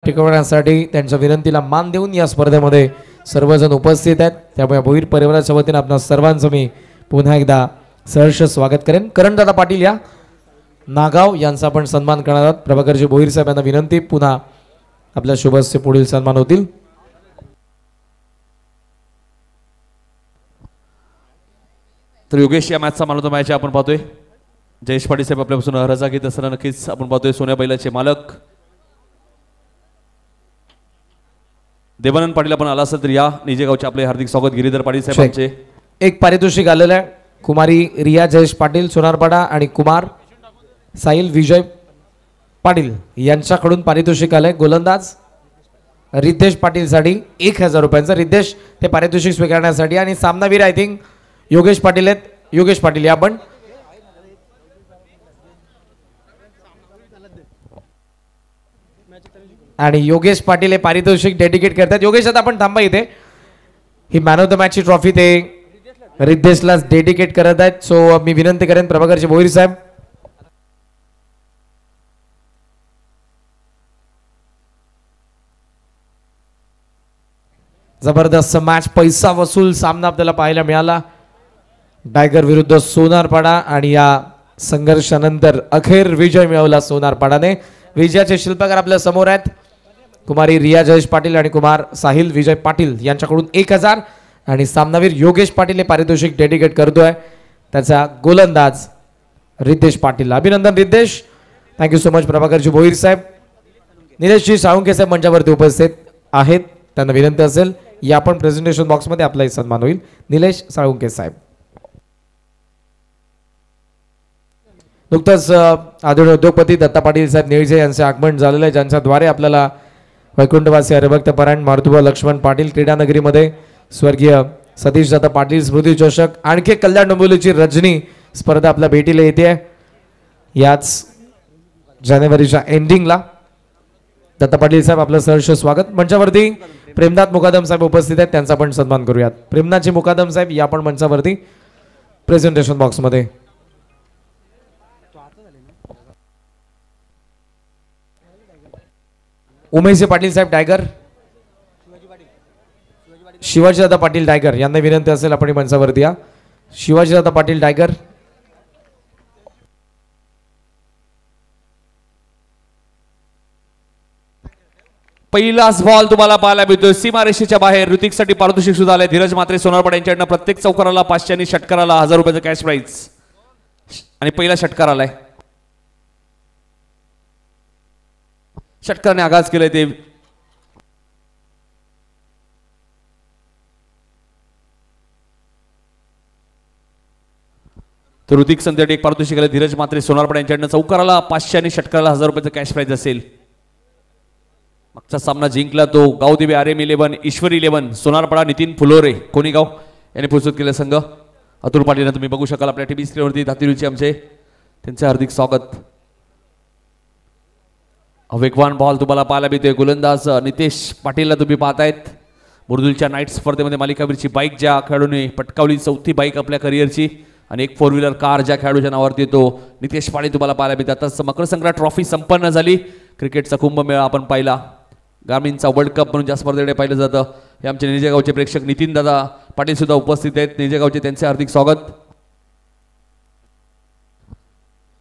टिकवण्यासाठी त्यांच्या विनंतीला मान देऊन या स्पर्धेमध्ये सर्वजण उपस्थित आहेत। त्यामुळे भोईर परिवाराच्या वतीने आपणा सर्वांचं मी पुन्हा एकदा सहर्ष स्वागत करेन। करणदादा पाटील या नागाव यांचा आपण सन्मान करणार आहोत। प्रभाकरजी भोईर साहेब यांना विनंती, पुन्हा आपल्या शुभस्य पुढील सन्मान होतील। तर योगेश या मॅचचा मानवतो मॅच आपण पाहतोय। जयेश पाटील साहेब आपल्यापासून रजा घेत असताना नक्कीच आपण पाहतोय सोन्या बैलाचे मालक देवानंद पाटील आपण आला असेल तर या निजेगावचे आपले हार्दिक स्वागत। गिरीधर पाटील साहेबांचे एक पारितोषिक आलेलं आहे। कुमारी रिया जयेश पाटील सोनारपाडा आणि कुमार साहिल विजय पाटील यांच्याकडून पारितोषिक आलंय। गोलंदाज रिद्धेश पाटील साठी 1000 रुपयांचं। रिद्धेश ते पारितोषिक स्वीकारण्यासाठी आणि सामनावीर आय थिंक योगेश पाटील आहेत। योगेश पाटील या आपण आणि योगेश पाटील हे पारितोषिक डेडिकेट करतात। योगेश आता आपण थांबा इथे, he man of the मॅचची trophy ते रिद्धेशला डेडिकेट करत आहेत। सो मी विनंती करेन प्रभाकरजी भोईर साहेब जबरदस्त मॅच पैसा वसूल सामना आपल्याला पाहायला मिळाला। टायगर विरुद्ध सोनारपाडा आणि या संघर्षानंतर अखेर विजय मिळवला सोनारपाडाने। विजयाचे शिल्पकार आपल्या समोर आहेत कुमारी रिया जयेश पाटील आणि कुमार साहिल विजय पाटील यांच्याकडून 1000 आणि सामनावीर योगेश पाटील हे पारितोषिक डेडिकेट करतोय त्याचा गोलंदाज रिद्धेश पाटील। अभिनंदन Riddhesh, thank you so much. Prabhakarji Bhoir साहेब निलेशजी साळुंके साहेब मंचावरती उपस्थित आहेत, त्यांना विनंती असेल या पण प्रेझेंटेशन बॉक्समध्ये आपला सन्मान होईल। निलेश साळुंके साहेब नुकतंच आदरणीय उद्योगपती दत्ता पाटील साहेब निळजे यांचे आगमन झालेलं आहे, ज्यांच्याद्वारे आपल्याला वैकुंठवासी हरिभक्त परायण मारुतीबा लक्ष्मण पाटील क्रीडानगरीमध्ये स्वर्गीय सतीश दादा पाटील स्मृती चषक आणखी कल्याण डोंबिवलीची रजनी स्पर्धा आपल्या भेटीला येते याच जानेवारीच्या एंडिंगला। दत्ता पाटील साहेब आपलं सहर्ष स्वागत। मंचावरती प्रेमनाथ मुकादम साहेब उपस्थित आहेत, त्यांचा आपण सन्मान करूयात। प्रेमनाथजी मुकादम साहेब या पण मंचावरती प्रेझेंटेशन बॉक्समध्ये। उमेश पाटील साहेब टायगर, शिवाजीदादा पाटील टायगर यांना विनंती असेल आपण मंचावरती या। शिवाजीदादा पाटील टायगर पहिलाच बॉल तुम्हाला पाहायला मिळतोय सीमारेषेच्या बाहेर। ऋतिकसाठी पारितोषिक सुद्धा आले। धीरज मात्रे सोनारपाडा यांच्याकडनं प्रत्येक चौकाराला 500 आणि षटकाराला 1000 रुपयाचं कॅश प्राइज आणि पहिला षटकार आलाय। षटकाराने आगाज केलाय ते तर ऋतिक संध्यासाठी एक पारितोषिक आले। धीरज मात्रे सोनारपाडा यांच्याकडनं चौकाराला 500 आणि षटकाराला 1000 रुपयाचं कॅश प्राइज असेल। मागचा सामना जिंकला तो गावदेवी RM 11 ईश्वरी 11 सोनारपाडा नितीन फुलोरे कोणीगाव यांनी प्रस्तुत केले संघ। अतुल पाटील तुम्ही बघू शकाल आपल्या टीव्ही स्क्रीनवरती धातिरुची आमचे त्यांचे हार्दिक स्वागत। वेगवान बॉल तुम्हाला पाहायला मिळतोय। गोलंदाज नितेश पाटीलला तुम्ही पाहतायत। मुरदुलच्या नाईट स्पर्धेमध्ये मालिकावीरची बाईक ज्या खेळाडूने पटकावली, 4थी बाईक आपल्या करिअरची आणि एक 4 व्हीलर कार ज्या खेळाडूच्या नावावरती येतो नितेश पाटील तुम्हाला पाहायला मिळतात। आताच मकर संक्रांत ट्रॉफी संपन्न झाली। क्रिकेटचा कुंभमेळा आपण पाहिला, गार्मिनचा वर्ल्ड कप म्हणून ज्या स्पर्धेकडे पाहिलं जातं हे आमचे निजेगावचे प्रेक्षक नितीन दादा पाटील सुद्धा उपस्थित आहेत। निजेगावचे त्यांचे हार्दिक स्वागत।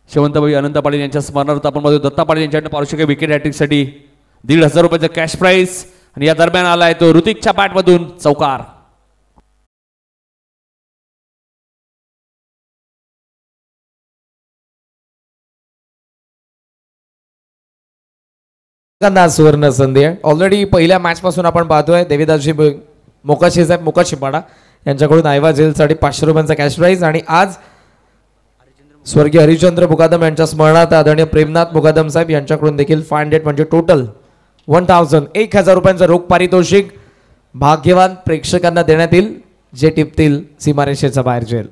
शेवंतभाई अनंत पाटील यांच्या स्मरणार्थ आपण बघतो दत्ता पाटील यांच्याकडनं पारितोषिक विकेट हॅट्रिकसाठी 1500 रुपयाचं कॅश प्राइज आणि या दरम्यान आलाय तो ऋतिकच्या बॅटमधून चौकार। सुवर्ण संधी आहे। ऑलरेडी पहिल्या मॅच पासून आपण पाहतोय देवीदासजी मोकाशी साहेब मोकाशीपाडा यांच्याकडून आयवा जेलसाठी 500 रुपयांचा कॅश प्राइज आणि आज स्वर्गीय हरिचंद्र मुकादम यांच्या स्मरणार्थ आदरणीय प्रेमनाथ मुकादम साहेब यांच्याकडून देखील 500 म्हणजे टोटल 1000 रुपयांचं रोख पारितोषिक भाग्यवान प्रेक्षकांना देण्यात येईल जे टिपतील सीमारेषेच्या बाहेर जेल।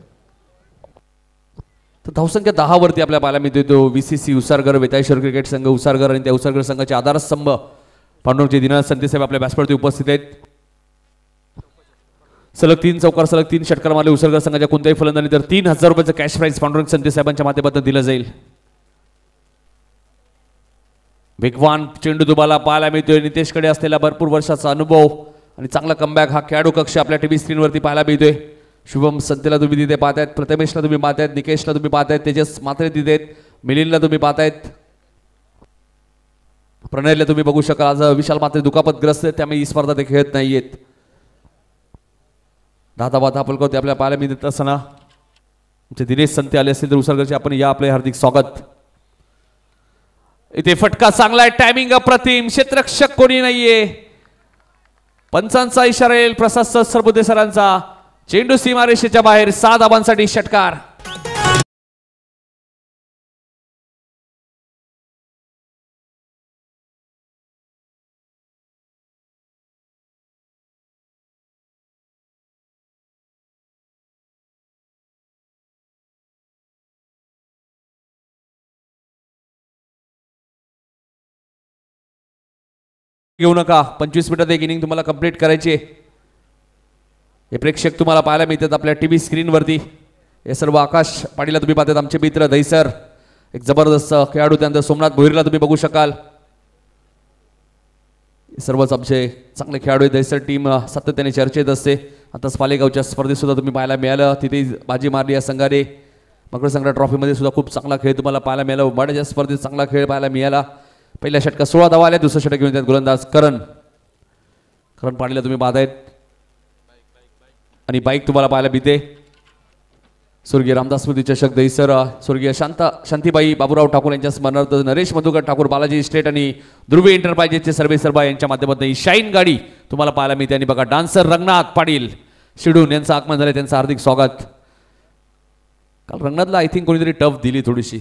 तर धावसंख्या 10 वरती आपल्या पाहायला मिळतोय तो VCC उसारगर वेताळेश्वर क्रिकेट संघ उसारगर आणि त्या उसारगर संघाचे आधारस्तंभ पांडुरंगचे दिनानाथ संते साहेब आपल्या व्यासपीठावरती उपस्थित आहेत। सलग 3 चौकार सलग 3 षटकार मारले उसरगर संघाच्या कोणत्याही फलंदाजी तर 3000 रुपयाचं कॅश प्राइज पांडुरंग संते साहेबांच्या माध्यमातून दिलं जाईल। वेगवान चेंडू तुम्हाला पाहायला मिळतोय. नितेशकडे असलेला भरपूर वर्षाचा अनुभव आणि चांगला कमबॅक हा खेळाडू कक्ष आपल्या टीव्ही स्क्रीनवरती पाहायला मिळतोय. शुभम संतेला तुम्ही तिथे पाहतायत, प्रथमेशला तुम्ही पाहतायत, निकेशला तुम्ही पाहतायत, तेजस मात्रे तिथे आहेत, मिलिंदला तुम्ही पाहतायत, प्रणयला तुम्ही बघू शकाल. आज विशाल मात्रे दुखापतग्रस्त आहेत, त्यामुळे ही स्पर्धा ते खेळत नाहीयेत. दादा पलकवते आपल्याला पाहायला मिळत असताना आमचे दिनेश संते आले असतील तर उसरगरचे आपण या आपले हार्दिक स्वागत. इथे फटका चांगला आहे, टायमिंग अप्रतिम, क्षेत्ररक्षक कोणी नाहीये. पंचांचा इशारा येईल, प्रशासक सरबुदे सरांचा. चेंडू सीमारेषेच्या बाहेर, 6 धावांसाठी षटकार. घेऊ नका, 25 मिनिटात एक इनिंग तुम्हाला कंप्लीट करायची आहे. हे प्रेक्षक तुम्हाला पाहायला मिळतात आपल्या टीव्ही स्क्रीनवरती. हे सर्व आकाश पाटीलला तुम्ही पाहतात, आमचे मित्र दहीसर, एक जबरदस्त खेळाडू, त्यानंतर सोमनाथ भोईरला तुम्ही बघू शकाल. सर्वच आमचे चांगले खेळाडू आहेत. दहीसर टीम सातत्याने चर्चेत असते. आताच पालेगावच्या स्पर्धेत सुद्धा तुम्ही पाहायला मिळालं, तिथे बाजी मारली या संघाने. मकर संक्रांत ट्रॉफीमध्ये सुद्धा खूप चांगला खेळ तुम्हाला पाहायला मिळाला. उबाड्याच्या स्पर्धेत चांगला खेळ पाहायला मिळाला. पहिल्या षटकात 16 धावा आल्या, दुसऱ्या षटक घेऊन येतात गोलंदाज करण पाटीलला तुम्ही पाहतायत. आणि बाईक तुम्हाला पाहायला मिळते. स्वर्गीय रामदास स्मृती चषक दहीसर, स्वर्गीय शांतीबाई बाबूराव ठाकूर यांच्या स्मरणार्थ नरेश मधुकर ठाकूर, बालाजी स्टेट आणि ध्रुवी एंटरप्राइजेसचे सर्वे सरबा यांच्या माध्यमातून ही शाईन गाडी तुम्हाला पाहायला मिळते. आणि बघा डान्सर रंगनाथ पाटील शिडून यांचं आगमन झालं, त्यांचं हार्दिक स्वागत. काल रंगनाथला आय थिंक कोणीतरी टफ दिली थोडीशी,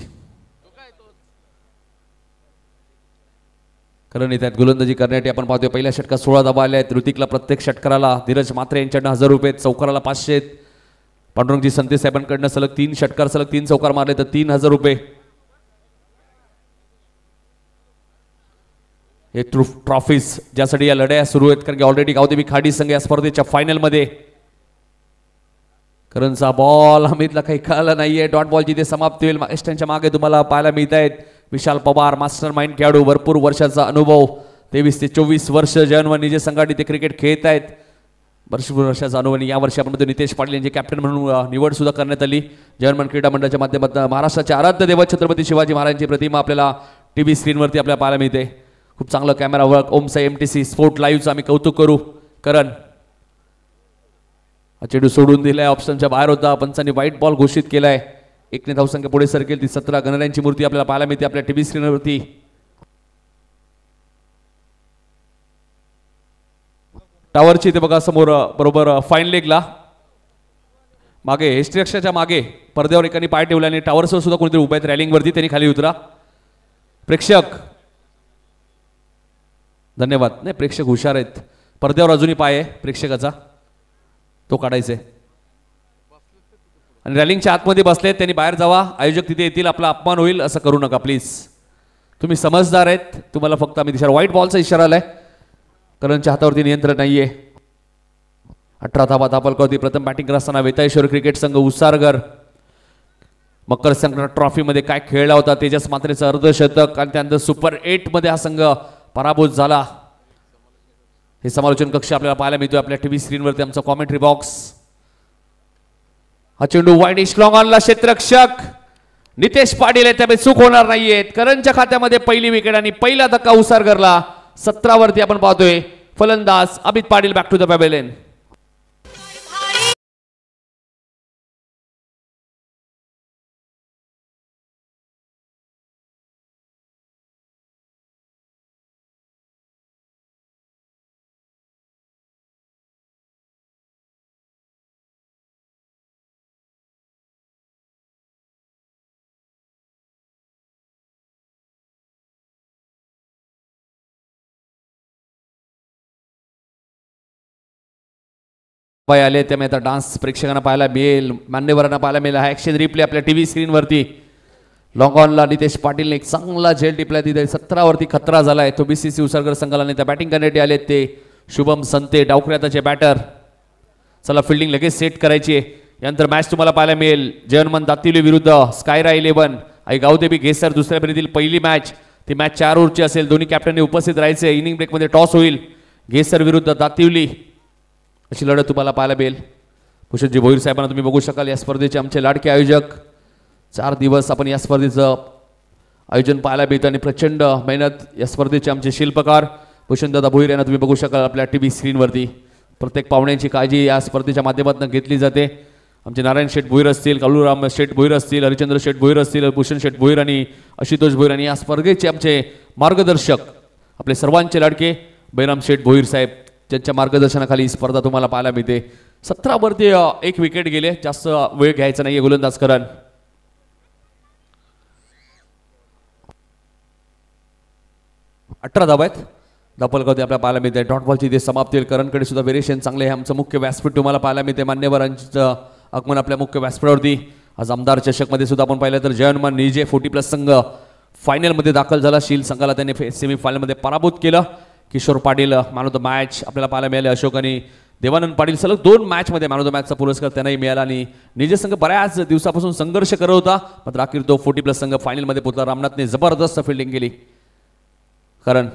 कारण येतात गोलंदाजी करण्यासाठी आपण पाहतोय. पहिल्या षटकात 16 धावा आल्या आहेत. ऋतिकला प्रत्येक षटकाराला, धीरज मात्रे यांच्याकडनं 1000 रुपये, चौकाराला 500 आहेत. पांडुरंगजी संते साहेबांकडनं सलग 3 षटकार, सलग 3 चौकार मारले तर 3000 रुपये. हे ट्रॉफीज ज्यासाठी या लढ्या सुरू आहेत, कारण की ऑलरेडी गावदेवी खाडी संघ या स्पर्धेच्या फायनलमध्ये. करणचा बॉल अमितला काही कळाला नाहीये. डॉट बॉल जिथे समाप्त होईल, एस्टनच्या मागे तुम्हाला पाहायला मिळत आहेत विशाल पवार, मास्टर माइंड खेळाडू, भरपूर वर्षाचा अनुभव, 23 ते 24 वर्ष जयनवन निजे संघाने ते क्रिकेट खेळत आहेत. भरपूर वर्षाचा अनुभव. या वर्षी आपण नितेश पाटील यांची कॅप्टन म्हणून निवड सुद्धा करण्यात आली. जयनवन क्रीडा मंडळाच्या माध्यमातून महाराष्ट्राचे आराध्य दैवत छत्रपती शिवाजी महाराजांची प्रतिमा आपल्याला टीव्ही स्क्रीनवरती आपल्याला पाहायला मिळते. खूप चांगलं camera work. Omsai MTC sport लाईव्हचं आम्ही कौतुक करू. करण चेंडू सोडून दिलाय, ऑप्शनच्या बाहेर होता, पंचांनी व्हाईट बॉल घोषित केलाय. 1 ने धावसंख्या पुढे सरकेल. ती 17 गणरायांची मूर्ती आपल्याला पाहायला मिळते आपल्या टीव्ही स्क्रीनवरती. टावरची ते बघा समोर, बरोबर फाईन लेगला मागे, हेस्ट्रिक्षाच्या मागे पडद्यावर एकाने पाय ठेवला आणि टावरसह सुद्धा कोणीतरी उभे आहेत रॅलिंगवरती, त्यांनी खाली उतरा. प्रेक्षक धन्यवाद. नाही, प्रेक्षक हुशार आहेत. पडद्यावर अजूनही पाय आहे प्रेक्षकाचा, तो काढायचा आहे. आणि रॅलिंगच्या आतमध्ये बसलेत, त्यांनी बाहेर जावा. आयोजक तिथे येतील, आपला अपमान होईल, असं करू नका प्लीज. तुम्ही समजदार आहेत, तुम्हाला फक्त आम्ही दिशा. व्हाईट बॉलचा इशारा आलाय, करणच्या हातावरती नियंत्रण नाहीये. 18 धावा धापलकवती. प्रथम बॅटिंग करताना वेताळेश्वर क्रिकेट संघ उसारगर मकर संक्रांत ट्रॉफीमध्ये काय खेळला होता. तेजस मात्रेचं अर्धशतक आणि त्यानंतर सुपर 8 मध्ये हा संघ पराभूत झाला. हे समालोचन कक्ष आपल्याला पाहायला मिळतोय आपल्या टीव्ही स्क्रीनवरती. आमचा कॉमेंट्री बॉक्स. हा चेंडू वाईड स्ट्रॉंग ऑनला, क्षेत्ररक्षक नितेश पाटील आहे, त्यामुळे चूक होणार नाहीये. करणच्या खात्यामध्ये पहिली विकेट आणि पहिला धक्का उसारगरला. 17 वरती आपण पाहतोय फलंदाज Amit Patil back to the pavilion. आले त्यामुळे आता डान्स प्रेक्षकांना पाहायला मिळेल, मान्यवरांना पाहायला मिळेल. हा ॲक्शन रिप्ले आपल्या टीव्ही स्क्रीनवरती. लॉंग ऑनला नितेश पाटीलने एक चांगला झेल टिपला तिथे. 17 वरती खतरा झालाय तो BCC उसारगर संघाला. त्या बॅटिंग करण्यासाठी आलेत ते शुभम संते, डावखुऱ्याचे बॅटर. चला फिल्डिंग लगेच सेट करायची आहे. यानंतर मॅच तुम्हाला पाहायला मिळेल जयनमन दातिवली विरुद्ध स्कायरा 11 आई गावदेवी घेसर. दुसऱ्या फेरीतील पहिली मॅच ती मॅच 4 ओव्हरची असेल. दोन्ही कॅप्टनने उपस्थित राहायचे. इनिंग ब्रेकमध्ये टॉस होईल. गेसर विरुद्ध दातिवली अशी लढत तुम्हाला पाहायला मिळेल. भूषणजी भोईर साहेबांना तुम्ही बघू शकाल. या स्पर्धेचे आमचे लाडके आयोजक. 4 दिवस आपण या स्पर्धेचं आयोजन पाहायला मिळतं आणि प्रचंड मेहनत या स्पर्धेचे आमचे शिल्पकार भूषणदादा भोईर यांना तुम्ही बघू शकाल आपल्या टीव्ही स्क्रीनवरती. प्रत्येक पाहुण्यांची काळजी या स्पर्धेच्या माध्यमातून घेतली जाते. आमचे नारायण शेठ भोईर असतील, कालूराम शेठ भोईर असतील, हरिचंद्र शेठ भोईर असतील, भूषण शेठ भोईर आणि आशुतोष भोईर आणि या स्पर्धेचे आमचे मार्गदर्शक आपले सर्वांचे लाडके बैराम शेठ भोईर साहेब ज्यांच्या मार्गदर्शनाखाली ही स्पर्धा तुम्हाला पाहायला मिळते. 17 वरती 1 विकेट गेले. जास्त वेळ घ्यायचा नाहीये गोलंदाज करण. 18 धावा आहेत. धापलगावती आपल्याला पाहायला मिळते. डॉट बॉलची ते समाप्ती होईल. करणकडे सुद्धा व्हेरिएशन चांगले आहे. आमचं मुख्य व्यासपीठ तुम्हाला पाहायला मिळते. मान्यवरांचं आगमन आपल्या मुख्य व्यासपीठावरती. आज आमदार चषकमध्ये सुद्धा आपण पाहिलं तर जयहनुमान निजे 40+ संघ फायनलमध्ये दाखल झाला. शील संघाला त्यांनी सेमीफायनलमध्ये पराभूत केलं. Kishore Patil man of the match आपल्याला पाहायला मिळाले. अशोक आणि देवानंद पाटील सलग 2 मॅचमध्ये मॅन ऑफ द मॅचचा पुरस्कार त्यांनाही मिळाला. आणि निजे संघ बऱ्याच दिवसापासून संघर्ष करत होता मात्र अखेर तो 40+ संघ फायनलमध्ये पोहोचला. रामनाथने जबरदस्त फिल्डिंग केली. कारण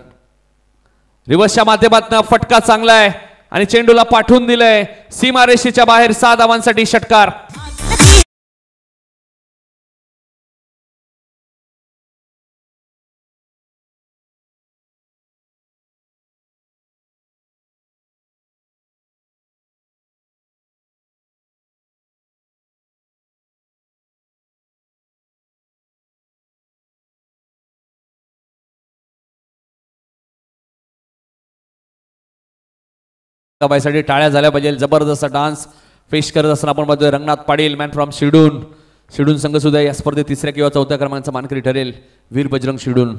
रिव्हर्सच्या माध्यमातून फटका चांगला आहे आणि चेंडूला पाठवून दिलंय सीमारेषेच्या बाहेर. 6 धावांसाठी षटकार. बायसाठी टाळ्या झाल्या पाहिजे. जबरदस्त डान्स पेश करत असताना आपण बघतोय रंगनाथ पाटील मॅन फ्रॉम शिडून संघ सुद्धा या स्पर्धेत 3ऱ्या किंवा 4थ्या क्रमांकाचा मानकरी ठरेल. वीर बजरंग शिडून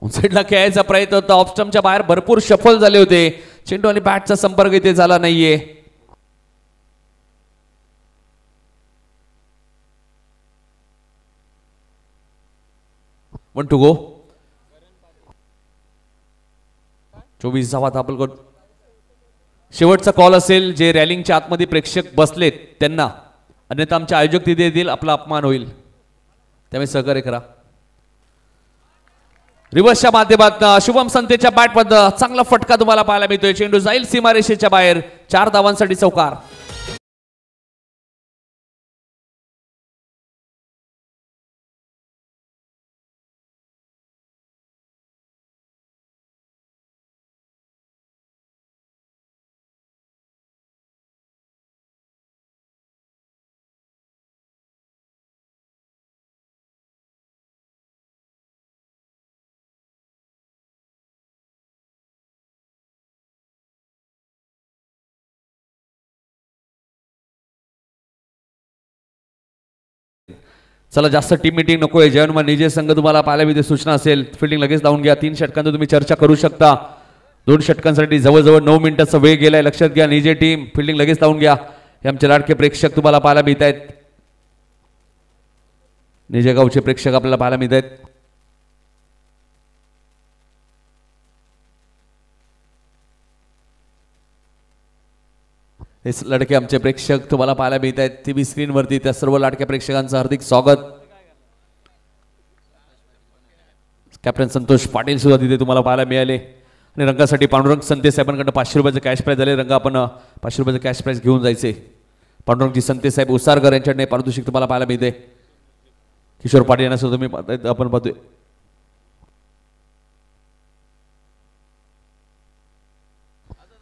साईडला खेळायचा प्रयत्न होता. ऑफस्टम्पच्या बाहेर भरपूर शफल झाले होते. चेंडू आणि बॅटचा संपर्क इथे झाला नाहीये. One to go. 24 धावा धापलकर. शेवटचा कॉल असेल. जे रॅलिंगच्या आतमध्ये प्रेक्षक बसलेत त्यांना, अन्यथा आमचे आयोजक तिथे येतील, आपला अपमान होईल, त्यामुळे सहकार्य करा. रिव्हर्सच्या माध्यमातून शुभम संतेच्या बॅटमध्ये चांगला फटका तुम्हाला पाहायला मिळतोय. चेंडू जाईल सीमारेषेच्या बाहेर. 4 धावांसाठी चौकार. चला जास्त टीम मीटिंग नको आहे. जयहनुमान निजे संघ तुम्हाला पाहायला मिळते. सूचना असेल फिल्डिंग लगेच लावून घ्या. 3 षटकांचा तुम्ही चर्चा करू शकता. 2 षटकांसाठी जवळजवळ 9 मिनिटाचा वेळ गेलाय. लक्षात घ्या. निजे टीम फिल्डिंग लगेच लावून घ्या. हे आमचे लाडके प्रेक्षक तुम्हाला पाहायला मिळत आहेत. निजे गावचे प्रेक्षक आपल्याला पाहायला मिळत आहेत. हे लडके आमचे प्रेक्षक तुम्हाला पाहायला मिळत आहेत टीव्ही स्क्रीनवरती. त्या सर्व लाडक्या प्रेक्षकांचं हार्दिक स्वागत. कॅप्टन संतोष पाटील सुद्धा तिथे तुम्हाला पाहायला मिळाले. आणि रंगासाठी पांडुरंग संते साहेबांकडे 500 रुपयाचं कॅश प्राइज झाले. रंगा आपण 500 रुपयाचं कॅश प्राइज घेऊन जायचे. पांडुरंगजी संते साहेब उसारकर यांच्याकडे पारितोषिक तुम्हाला पाहायला मिळते. किशोर पाटील यांना सुद्धा तुम्ही आपण पाहतोय.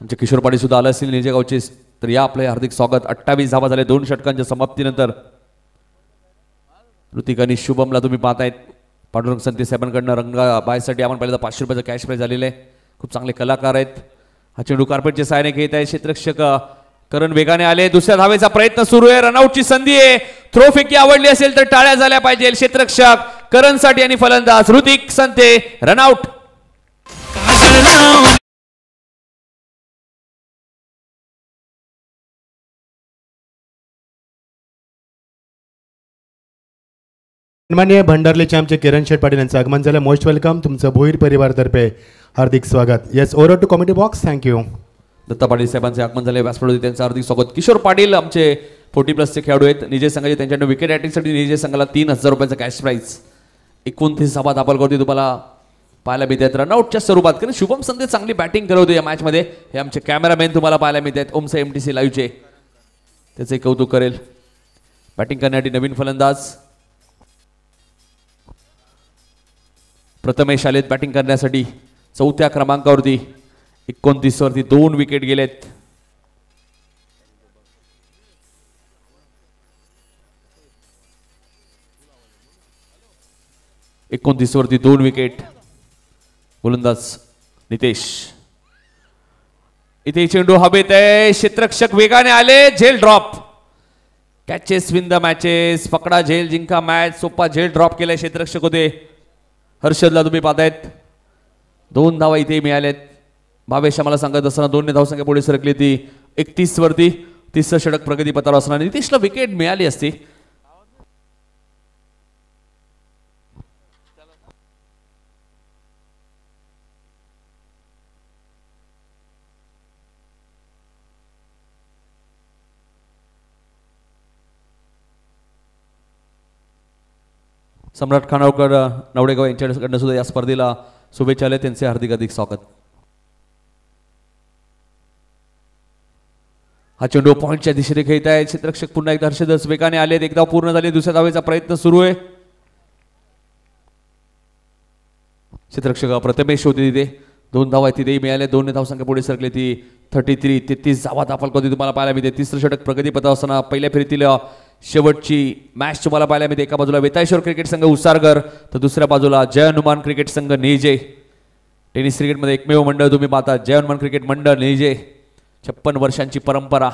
आमचे किशोर पाटील सुद्धा आले असतील निजे गावचे, तर या आपले हार्दिक स्वागत. 28 धावा झाले 2 षटकांच्या समाप्तीनंतर. ऋतिक आणि शुभमला तुम्ही पाहतायत. पांडुरंग संते साहेबांकडनं रंगा बायसाठी आपण पाहिलं तर 500 रुपयाचं कॅश प्राइज झालेलं आहे. खूप चांगले कलाकार आहेत. हा चेंडू कार्पेटच्या सहाय्याने घेत आहे. क्षेत्ररक्षक करण वेगाने आले. दुसऱ्या धावेचा प्रयत्न सुरू आहे. रनआउटची संधी आहे. थ्रो फेकी आवडली असेल तर टाळ्या झाल्या पाहिजे. क्षेत्ररक्षक करणसाठी आणि फलंदाज ऋतिक संते रनआउट. माननीय भंडारलेचे आमचे किरण शेठ पाटील यांचं आगमन झालं. Most welcome. तुमचं भोईर परिवारतर्फे हार्दिक स्वागत. Yes, over to comedy box. Thank you. Datta Patil साहेबांचे आगमन झाले. व्यासपीठावरती त्यांचं हार्दिक स्वागत. किशोर पाटील आमचे 40+ चे खेळाडू आहेत. निजे संघाचे त्यांच्याकडे विकेट ॲटिंगसाठी निजे संघाला 3000 रुपयाचा कॅश प्राइज. 29 धावा दाखल तुम्हाला पाहायला मिळत आहेत रनआउटच्या स्वरूपात. कारण शुभम संते चांगली बॅटिंग करवते या मॅच मध्ये. हे आमचे कॅमेरामॅन तुम्हाला पाहायला मिळत आहेत ओमसा MTC लाईव्हचे, त्याचे कौतुक करेल. बॅटिंग करण्यासाठी नवीन फलंदाज प्रथमेश आलेत बॅटिंग करण्यासाठी. 4थ्या क्रमांकावरती 29 वरती 2 विकेट गेलेत. वरती 2 विकेट. गोलंदाज नितेश. इथे चेंडू हवेत आहे. क्षेत्ररक्षक वेगाने आले. झेल drop. Catches win the matches. पकडा झेल जिंका मॅच. सोपा झेल ड्रॉप केलाय क्षेत्ररक्षक होते. हर्षदला तुम्ही पाहतायत. 2 धावा इथे मिळाल्यात. भावेश आम्हाला सांगत असताना 2 धावसंख्या पुढे सरकली ती 31 वरती. 30 षटक प्रगतीपथावर असताना नितेशला विकेट मिळाली असती. सम्राट खानावकर नवडेगाव यांच्याकडनं सुद्धा या स्पर्धेला शुभेच्छा आल्या. त्यांचे हार्दिक स्वागत. हा चेंडू पॉइंटच्या दिशेने खेळत आहे. क्षेत्ररक्षक पुन्हा एकदा हर्षदच वेगाने आलेत. एकदा पूर्ण झाले. दुसऱ्या धावेचा प्रयत्न सुरू आहे. क्षेत्ररक्षक प्रथमेश होते तिथे. 2 धावा तिथेही मिळाल्या. 2 धावसंख्या पुढे सरकले ती 33 धावा दाखल करते तुम्हाला पाहायला मिळते. 3रं षटक प्रगतीपथावर असताना पहिल्या फेरीतील शेवटची मॅच तुम्हाला पाहायला मिळते. एका बाजूला वेताळेश्वर क्रिकेट संघ उसारगर तर दुसऱ्या बाजूला जय हनुमान क्रिकेट संघ नेजे. टेनिस क्रिकेटमध्ये एकमेव मंडळ तुम्ही पाहता जय हनुमान क्रिकेट मंडळ नेजे. 56 वर्षांची परंपरा.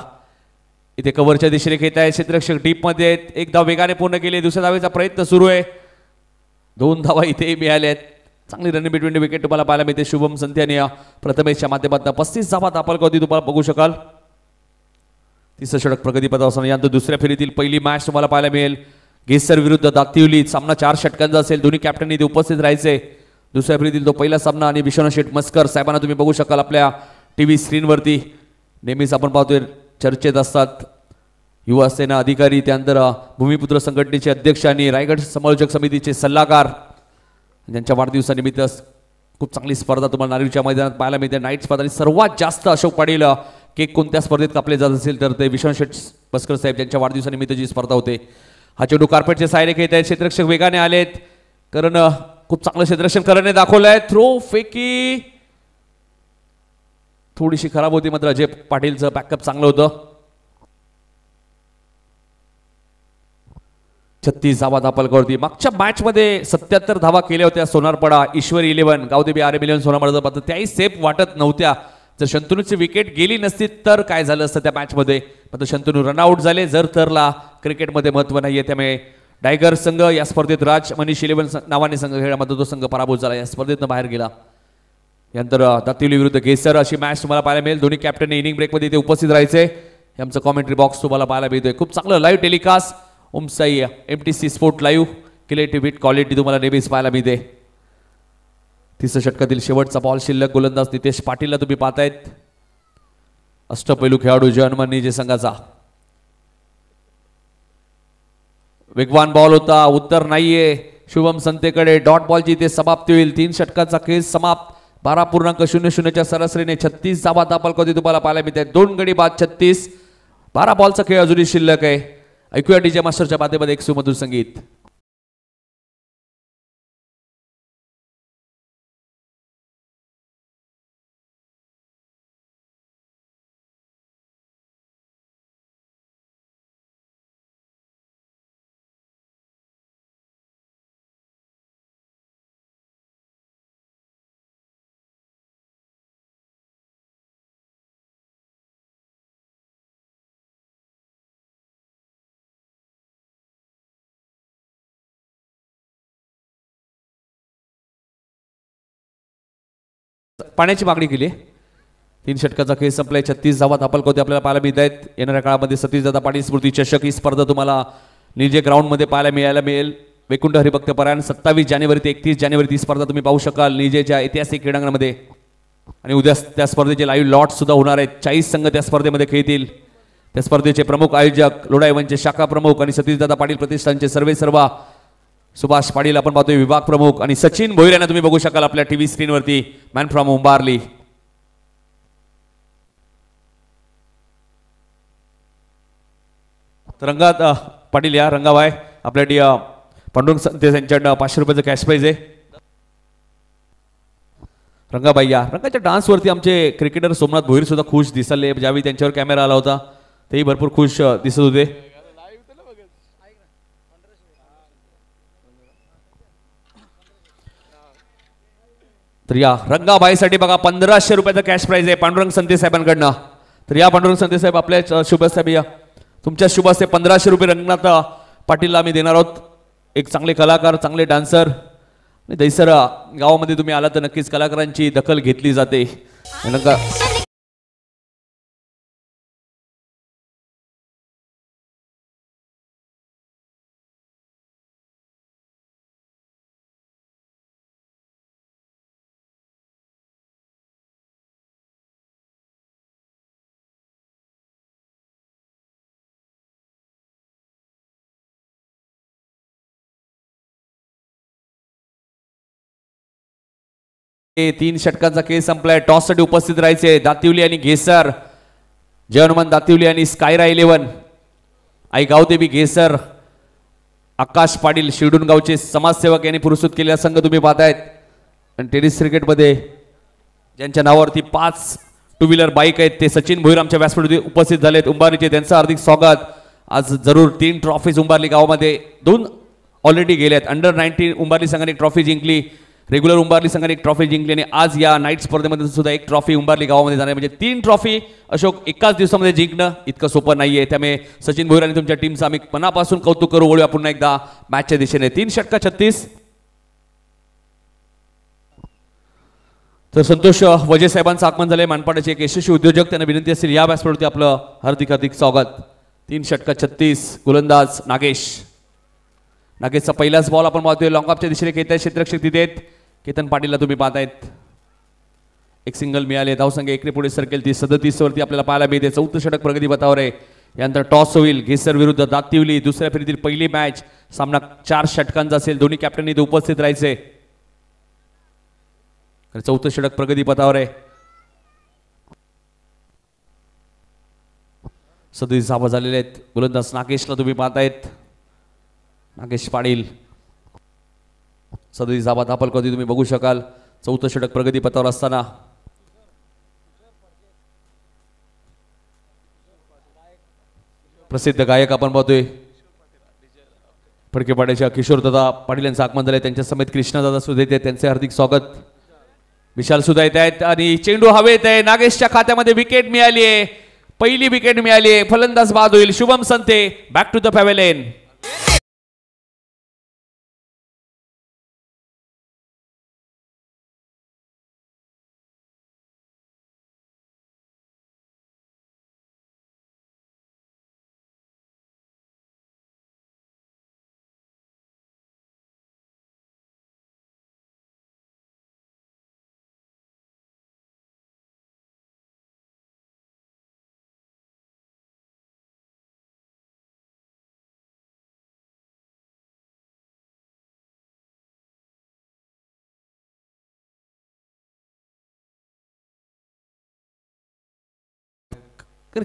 इथे कव्हरच्या दिशेने खेळत आहे. क्षेत्ररक्षक डीप मध्ये आहेत. 1 धाव वेगाने पूर्ण केली. दुसऱ्या धावेचा प्रयत्न सुरू आहे. 2 धावा इथेही मिळाल्यात. चांगली रन बिटवीन विकेट तुम्हाला पाहायला मिळते. शुभम संते आणि प्रथमेशच्या माध्यमातून 35 धावा दाखल करते तुम्हाला बघू शकाल. 30 षटक प्रगतीपथावर असताना यानंतर दुसऱ्या फेरीतील पहिली मॅच तुम्हाला पाहायला मिळेल. गेसर विरुद्ध दातिवली. सामना 4 षटकांचा असेल. दोन्ही कॅप्टन इथे उपस्थित राहायचे. दुसऱ्या फेरीतील तो पहिला सामना आणि विश्वनाथ शेठ मस्कर साहेबांना तुम्ही बघू शकाल आपल्या टीव्ही स्क्रीनवरती. नेहमीच आपण पाहतोय चर्चेत असतात युवा सेना अधिकारी. त्यानंतर भूमिपुत्र संघटनेचे अध्यक्ष आणि रायगड समालोचक समितीचे सल्लागार ज्यांच्या वाढदिवसानिमित्त खूप चांगली स्पर्धा तुम्हाला नारीच्या मैदानात पाहायला मिळते. नाईट स्पर्धा. आणि सर्वात जास्त अशोक पाटील केक कोणत्या स्पर्धेत कापले जात असेल तर ते विश्वनाथ शेठ मस्कर साहेब यांच्या वाढदिवसानिमित्त जी स्पर्धा होते. हा चेंडू कार्पेटचे सायरे खेळत आहेत. क्षेत्ररक्षक वेगाने आलेत. करण खूप चांगलं क्षेत्ररक्षण करणे दाखवलंय. थ्रो फेकी थोडीशी खराब होती मात्र अजय पाटीलचं बॅकअप चांगलं होतं. 36 धावा दाखल करते. मागच्या मॅच मध्ये 77 धावा केल्या होत्या सोनारपाडा ईश्वरी 11 गावदेवी RM11 सोनारपाडा. त्याही सेफ वाटत नव्हत्या. जर शंतनूची विकेट गेली नसती तर काय झालं असतं त्या मॅच मध्ये. मात्र शंतनू रनआउट झाले. जर तरला क्रिकेटमध्ये महत्व नाहीये. त्यामुळे टायगर संघ या स्पर्धेत राज मनीष 11 नावाने संघ खेळण्यामध्ये तो संघ पराभूत झाला. या स्पर्धेतून बाहेर गेला. यानंतर दातिवली विरुद्ध गेसर अशी मॅच तुम्हाला पाहायला मिळेल. दोन्ही कॅप्टनने इनिंग ब्रेकमध्ये इथे उपस्थित राहायचे. हे आमचं कॉमेंट्री बॉक्स तुम्हाला पाहायला मिळतोय. खूप चांगलं live telecast Om Sai MTC sport live creative with quality तुम्हाला नेहमीच पाहायला मिळते. 30 षटकातील शेवटचा बॉल शिल्लक. गोलंदाज नितेश पाटीलला तुम्ही पाहतायत. अष्टपैलू खेळाडू जय हनुमान निजे संघाचा. वेगवान बॉल होता. उत्तर नाहीये. शुभम संतेकडे. डॉट बॉलची इथे समाप्ती होईल. 3 षटकाचा खेळ समाप्त. 12.00च्या सरासरीने 36 धावा दाखल करते तुम्हाला पाहायला मिळते. 2 गडी बाद 36. 12 बॉलचा खेळ अजूनही शिल्लक आहे. ऐकूया डीजे मास्टरच्या माध्यमात एक सुमधुर संगीत. पाण्याची मागणी केली. 3 षटकाचा खेळ संपलाय. 36 धावा दाखल करते आपल्याला पाहायला मिळत आहेत. येणाऱ्या काळामध्ये सतीशदादा पाटील स्मृती चषक ही स्पर्धा तुम्हाला निजे ग्राउंडमध्ये पाहायला मिळेल. वैकुंठ हरिभक्त परायण 27 जानेवारी ते 31 जानेवारी ती स्पर्धा तुम्ही पाहू शकाल निजेच्या ऐतिहासिक क्रीडांगणामध्ये. आणि उद्या त्या स्पर्धेचे लाईव्ह लॉट सुद्धा होणार आहेत. 40 संघ त्या स्पर्धेमध्ये खेळतील. त्या स्पर्धेचे प्रमुख आयोजक लोढाईवनचे शाखा प्रमुख आणि सतीशदादा पाटील प्रतिष्ठानचे सर्व सुभाष पाटील आपण पाहतोय विभाग प्रमुख आणि सचिन भोईर यांना तुम्ही बघू शकाल आपल्या टीव्ही स्क्रीनवरती मॅन फ्रॉम उंबारली. रंगात पाटील या रंगाबाई आपल्या पांडुरंग संदेश यांच्याकडनं 500 रुपयाचं कॅश प्राइज आहे. रंगाबाई या रंगाच्या डान्सवरती आमचे क्रिकेटर सोमनाथ भोईर सुद्धा खुश दिसले. ज्यावेळी त्यांच्यावर कॅमेरा आला होता तेही भरपूर खुश दिसत होते. तर या रंगाबाईसाठी बघा 1500 रुपयाचं कॅश प्राइज आहे पांडुरंग संते साहेबांकडनं. तर या पांडुरंग संते साहेब आपल्या शुभ साहेब या तुमच्या शुभ हस्ते 1500 रुपये रंगनाथ पाटीलला आम्ही देणार आहोत. एक चांगले कलाकार चांगले डान्सर आणि दैसर गावामध्ये तुम्ही आला तर नक्कीच कलाकारांची दखल घेतली जाते. तीन षटकांचा खेळ संपलाय. टॉस साठी उपस्थित राहायचे दातिवली आणि घेसर, जय हनुमान दातिवली आणि स्कायरा 11, आई गावदेवी घेसर, आकाश पाटील शिरडून गावचे समाजसेवक यांनी पुरस्कृत केलेला संघ तुम्ही पाहतायत. आणि टेनिस क्रिकेटमध्ये ज्यांच्या नावावरती 5 टू व्हीलर बाईक आहेत ते सचिन भोईर आमच्या व्यासपीठावर उपस्थित झालेत उंबारलीचे. त्यांचं हार्दिक स्वागत. आज जरूर 3 ट्रॉफीज उंबारली गावामध्ये 2 ऑलरेडी गेल्यात. अंडर 19 उंबारली संघाने एक ट्रॉफी जिंकली, रेग्युलर उंबारली संघाने एक ट्रॉफी जिंकली आणि आज या नाईट स्पर्धेमध्ये सुद्धा एक ट्रॉफी उंबारली गावामध्ये जाणार. म्हणजे 3 ट्रॉफी अशोक एकाच दिवसामध्ये जिंकणं इतकं सोपं नाहीये. त्यामुळे सचिन भोईर आणि तुमच्या टीमचं आम्ही मनापासून कौतुक करू. वळूया पुन्हा एकदा मॅचच्या दिशेने. 3 षटका 36. तर संतोष वजे साहेबांचं आगमन झालंय. मानपाड्याचे एक यशस्वी उद्योजक, त्यांना विनंती असेल या व्यासपीठावरती आपलं हार्दिक हार्दिक स्वागत. 3 षटका 36. गोलंदाज नागेश. नागेशचा पहिलाच बॉल आपण पाहतोय. लॉंग ऑफच्या दिशेने खेळताय क्षेत्ररक्षक तिथे केतन पाटीलला तुम्ही पाहतायत. एक सिंगल मिळाले. धावसंख्या 1 ने पुढे सरकेल ती 37 वरती आपल्याला पाहायला मिळते. 4थं षटक प्रगती पथावर आहे. यानंतर टॉस होईल घेसर विरुद्ध दातिवली. दुसऱ्या फेरीतील पहिली मॅच. सामना 4 षटकांचा असेल. दोन्ही कॅप्टननी उपस्थित राहायचे. 4थं षटक प्रगती पथावर आहे. 37 धावा झालेले आहेत. गोलंदाज नागेशला तुम्ही पाहतायत. नागेश पाटील 37 धावा दाखल कधी तुम्ही बघू शकाल. 4थं षटक प्रगती पथावर असताना प्रसिद्ध गायक आपण पाहतोय फडकेपाड्याच्या किशोरदादा पाटील यांचं आगमन झालंय. त्यांच्या समेत कृष्णादादा सुद्धा येत आहेत. त्यांचे हार्दिक स्वागत. विशाल सुद्धा येत आहेत आणि चेंडू हवेत आहे. नागेशच्या खात्यामध्ये विकेट मिळाली आहे. पहिली विकेट मिळाली आहे. फलंदाज बाद होईल Shubham Sante. Back to the pavilion.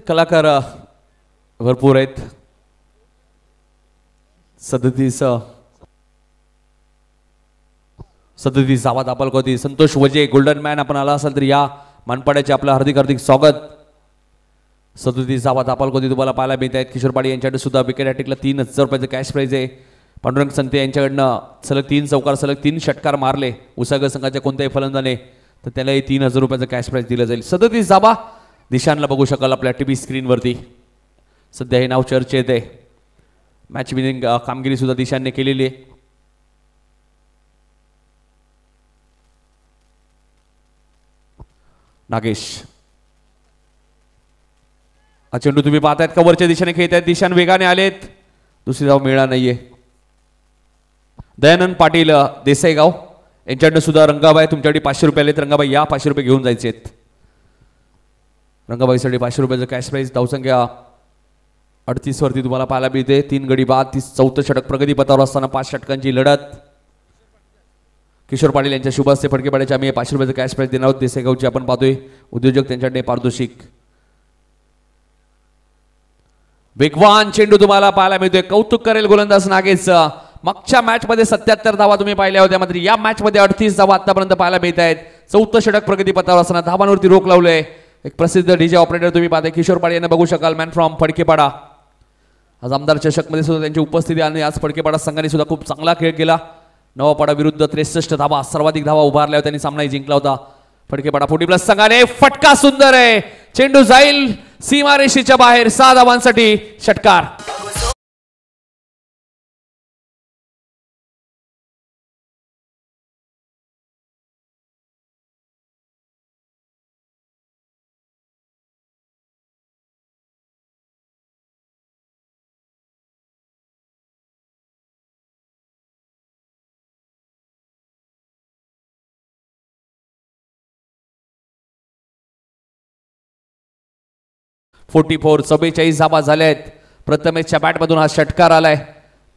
कलाकार भरपूर आहेत. 37 धावा दाखल होती. संतोष वजे गोल्डन मॅन आपण आला असाल तर या मानपाड्याचे आपलं हार्दिक हार्दिक स्वागत. 37 धावा दाखल होती तुम्हाला पाहायला मिळत आहेत. किशोर पाटील यांच्याकडे सुद्धा विकेट हॅट्रिकला 3000 रुपयाचं कॅश प्राइज आहे. पांडुरंग संते यांच्याकडनं सलग 3 चौकार सलग 3 षटकार मारले उसागर संघाच्या कोणत्याही फलंदाने तर त्यालाही 3000 रुपयाचं कॅश प्राइज दिलं जाईल. 37 धावा दिशांना बघू शकाल आपल्या टीव्ही स्क्रीनवरती. सध्या हे नाव चर्चेत आहे. मॅच विनिंग कामगिरी सुद्धा दिशांनी केलेली आहे. नागेश हा चेंडू तुम्ही पाहतायत कव्हरच्या दिशेने खेळत आहेत. दिशान वेगाने आलेत. दुसरी धाव मिळणार नाहीये. दयानंद पाटील देसाईगाव यांच्याकडनं सुद्धा रंगाबाई तुमच्याकडे 500 रुपये आलेत. रंगाबाई या 500 रुपये घेऊन जायचे आहेत. रंगाबाईसाठी 500 रुपयाचं कॅश प्राइज. धावसंख्या 38 वरती तुम्हाला पाहायला मिळते. 3 गडी बाद. 34 षटक प्रगती पथावर असताना 5 षटकांची लढत. किशोर पाटील यांच्या शुभ हस्ते फडकेपाड्याच्या आम्ही 500 रुपयाचं कॅश प्राइज देणार आहोत. देसेगावची आपण पाहतोय उद्योजक त्यांच्याकडे पारितोषिक. वेगवान चेंडू तुम्हाला पाहायला मिळतोय. कौतुक करेल गोलंदाज नागेशचं. मागच्या मॅच मध्ये 77 धावा तुम्ही पाहिल्या होत्या, मात्र या मॅच मध्ये 38 धावा आतापर्यंत पाहायला मिळत आहेत. 14 षटक प्रगती पथावर असताना धावांवरती रोख लावलंय. एक प्रसिद्ध डीजे ऑपरेटर तुम्ही पाहताय किशोर पाटील यांना बघू शकाल. Man from Phadkepada. आज आमदार चषक मध्ये सुद्धा त्यांची उपस्थिती आणि आज फडकेपाडा संघाने सुद्धा खूप चांगला खेळ केला. नवापाडा विरुद्ध 63 धावा, सर्वाधिक धावा उभारल्या होत्या आणि सामना जिंकला होता फडकेपाडा 40+ संघाने. फटका सुंदर आहे. चेंडू जाईल सीमारेषेच्या बाहेर. 6 धावांसाठी षटकार. .44 44 धावा झाल्या आहेत. प्रथमेशच्या बॅटमधून हा षटकार आलाय.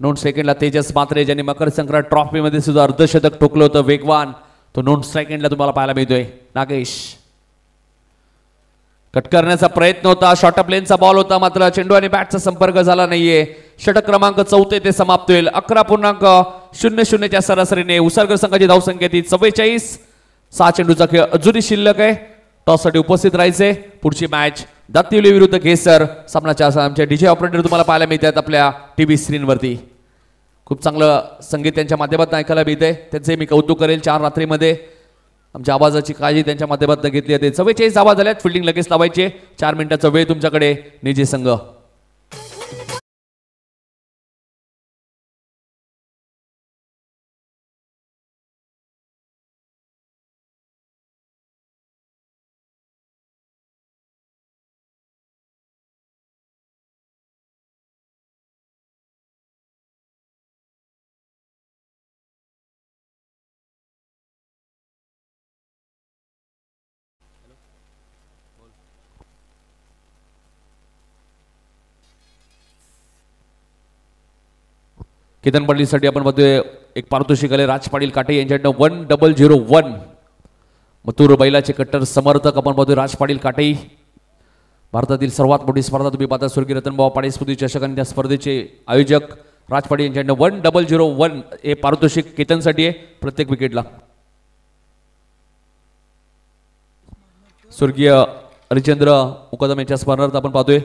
9 सेकंडला तेजस मात्रे ज्यांनी मकर संक्रांत ट्रॉफी मध्ये सुद्धा अर्धशतक ठोकलं होतं वेगवान, तो 9 सेकंडला तुम्हाला पाहायला मिळतोय. नागेश कट करण्याचा प्रयत्न होता. शॉर्ट अप लेनचा बॉल होता, मात्र चेंडू आणि बॅटचा संपर्क झाला नाहीये. षटक क्रमांक 14 ते समाप्त होईल. 11.00 च्या सरासरीने उसरगर संघाची धावसंख्या ती 44. 6 चेंडूचा खेळ अजूनही शिल्लक आहे. टॉससाठी उपस्थित राहायचे. पुढची मॅच दातिवली विरुद्ध घेसर. सामनाच्या आमचे डीजे ऑपरेटर तुम्हाला पाहायला मिळतात आपल्या टीव्ही स्क्रीनवरती. खूप चांगलं संगीत त्यांच्या माध्यमातून ऐकायला मिळते. त्यांचे मी कौतुक करेल. 4 रात्रीमध्ये आमच्या आवाजाची काळजी त्यांच्या माध्यमातून घेतली जाते. 44 आवाज झाल्यात. फिल्डिंग लगेच लावायचे. 4 मिनिटाचा वेळ तुमच्याकडे निजी संघ. केतन पाटीलसाठी आपण बघतोय एक पारितोषिक आले. राज पाटील काटे यांच्याकडनं 1001. मथुर बैलाचे कट्टर समर्थक आपण बघतोय राज पाटील काटे. भारतातील सर्वात मोठी स्पर्धा तुम्ही पाहता स्वर्गीय रतनभाऊ पाटील स्मृती चषक आणि त्या स्पर्धेचे आयोजक राज पाटील यांच्याकडनं 1001 हे पारितोषिक केतनसाठी आहे प्रत्येक विकेटला. स्वर्गीय हरिचंद्र मुकदम यांच्या स्मरणार्थ आपण पाहतोय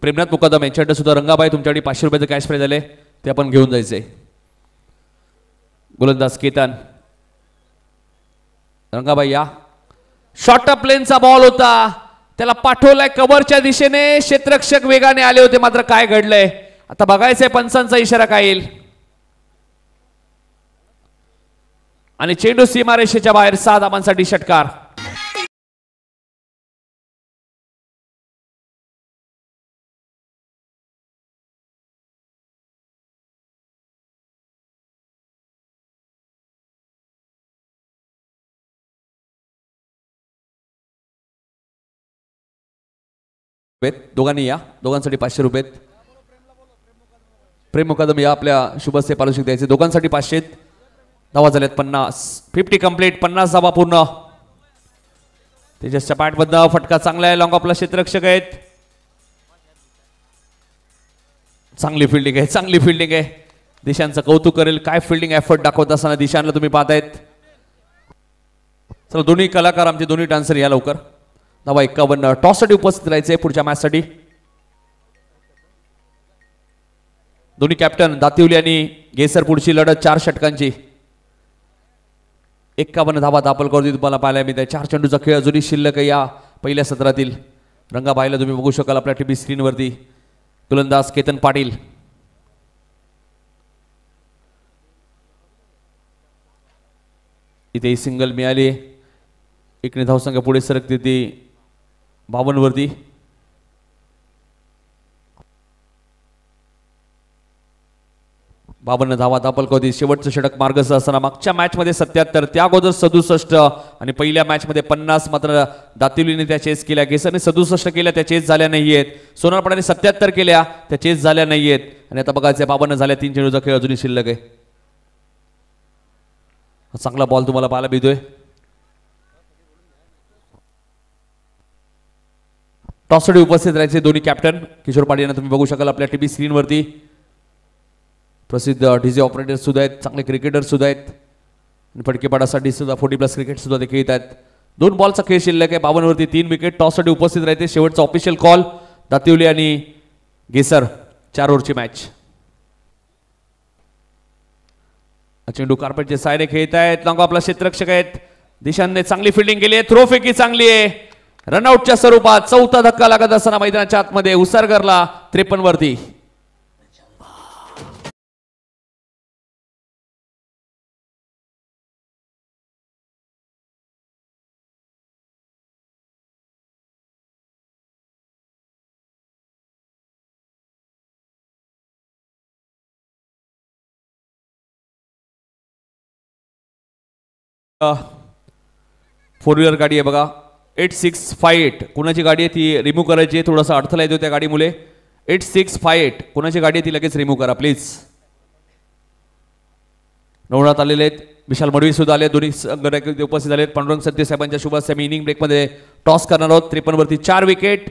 प्रेमनाथ मुकदम यांच्याकडे सुद्धा रंगाबाई तुमच्याकडे 500 रुपयाचं कॅश प्राइज झाले, ते आपण घेऊन जायचंय. गोलंदाज केतन. रंगाबाई या. शॉर्ट अप लेनचा बॉल होता, त्याला पाठवलाय कव्हरच्या दिशेने. क्षेत्ररक्षक वेगाने आले होते, मात्र काय घडलंय आता बघायचंय. पंचांचा इशारा काय येईल. आणि चेंडू सीमारेषेच्या बाहेर. 6 धावांसाठी षटकार. दोघांनी या. दोघांसाठी 500 रुपये. प्रेम मुकदम या. आपल्या शुभस्य पारितोषिक द्यायचे. दोघांसाठी 500. धावा झाल्यात 50. 50 कंप्लीट. 50 धावा पूर्ण. तेजसच्या पॅटमधनं फटका चांगला आहे. लॉंग ऑफला क्षेत्ररक्षक आहेत. चांगली फिल्डिंग आहे. चांगली फिल्डिंग आहे. दिशांचं कौतुक करेल. काय फिल्डिंग एफर्ट दाखवत असताना दिशांना तुम्ही पाहतायत. चला दोन्ही कलाकार आमचे दोन्ही डान्सर या लवकर. धावा 51. टॉससाठी उपस्थित राहायचे पुढच्या मॅचसाठी. दोन्ही कॅप्टन दातिवली आणि गेसर. पुढची लढत 4 षटकांची. 51 धावा दाखल करू तुम्हाला पाहायला मिळते. 4 चेंडूचा खेळ अजूनही शिल्लक आहे या पहिल्या सत्रातील. रंगाबाईला तुम्ही बघू शकाल आपल्या टीव्ही स्क्रीनवरती. गोलंदाज केतन पाटील. इथे सिंगल मिळाली. एकने धावसंख्या पुढे सरकते ती 52 वरती. 52 धावा दापलकवती. शेवटचं षटक मार्गस्थ असताना मागच्या मॅच मध्ये 77, त्या अगोदर 67 आणि पहिल्या मॅच मध्ये 50 मात्र दातिवलीने त्या चेस केल्या. केसरने 67 केल्या, त्या चेस झाल्या नाहीयेत. सोनारपाड्याने 77 केल्या, त्या चेस झाल्या नाहीयेत. आणि आता बघायचं 52 झाल्या. 3 चेंडूचा खेळ अजूनही शिल्लक आहे. चांगला बॉल तुम्हाला पाहायला मिळतोय. टॉससाठी उपस्थित राहायचे दोन्ही कॅप्टन किशोर पाटील यांना तुम्ही बघू शकाल आपल्या टीव्ही स्क्रीनवरती. प्रसिद्ध डीजे ऑपरेटर सुद्धा आहेत, चांगले क्रिकेटर सुद्धा आहेत. फटकेपाडासाठी सुद्धा 40+ क्रिकेट सुद्धा ते खेळत आहेत. 2 बॉलचा खेळ शिल्लक आहे. 52 वरती 3 विकेट. टॉससाठी उपस्थित राहते. शेवटचा ऑफिशियल कॉल. दातिवली आणि गेसर 4 ओव्हरची मॅच. चेंडू कार्पेटचे सायरे खेळत आहेत. लॉंग आपला क्षेत्ररक्षक आहेत. दिशांनी चांगली फिल्डिंग केली आहे. थ्रो फेकी चांगली आहे. रनआउटच्या स्वरूपात चौथा धक्का लागत असताना मैदानाच्या आतमध्ये उसारगरला 53 वरती. फोर व्हीलर गाडी आहे बघा. 8658 कुणाची गाडी आहे ती रिमूव्ह करायची. थोडासा अडथळा येतो त्या गाडीमुळे. 8658 कुणाची गाडी आहे ती लगेच रिमूव्ह करा प्लीज. नवनाथ आलेले आहेत. विशाल मडवी सुद्धा आले. दोन्ही संघटक उपस्थित झालेत. पांडुरंग सत्य साहेबांच्या शुभास्ते आम्ही इनिंग ब्रेकमध्ये टॉस करणार आहोत. 53 वरती 4 विकेट.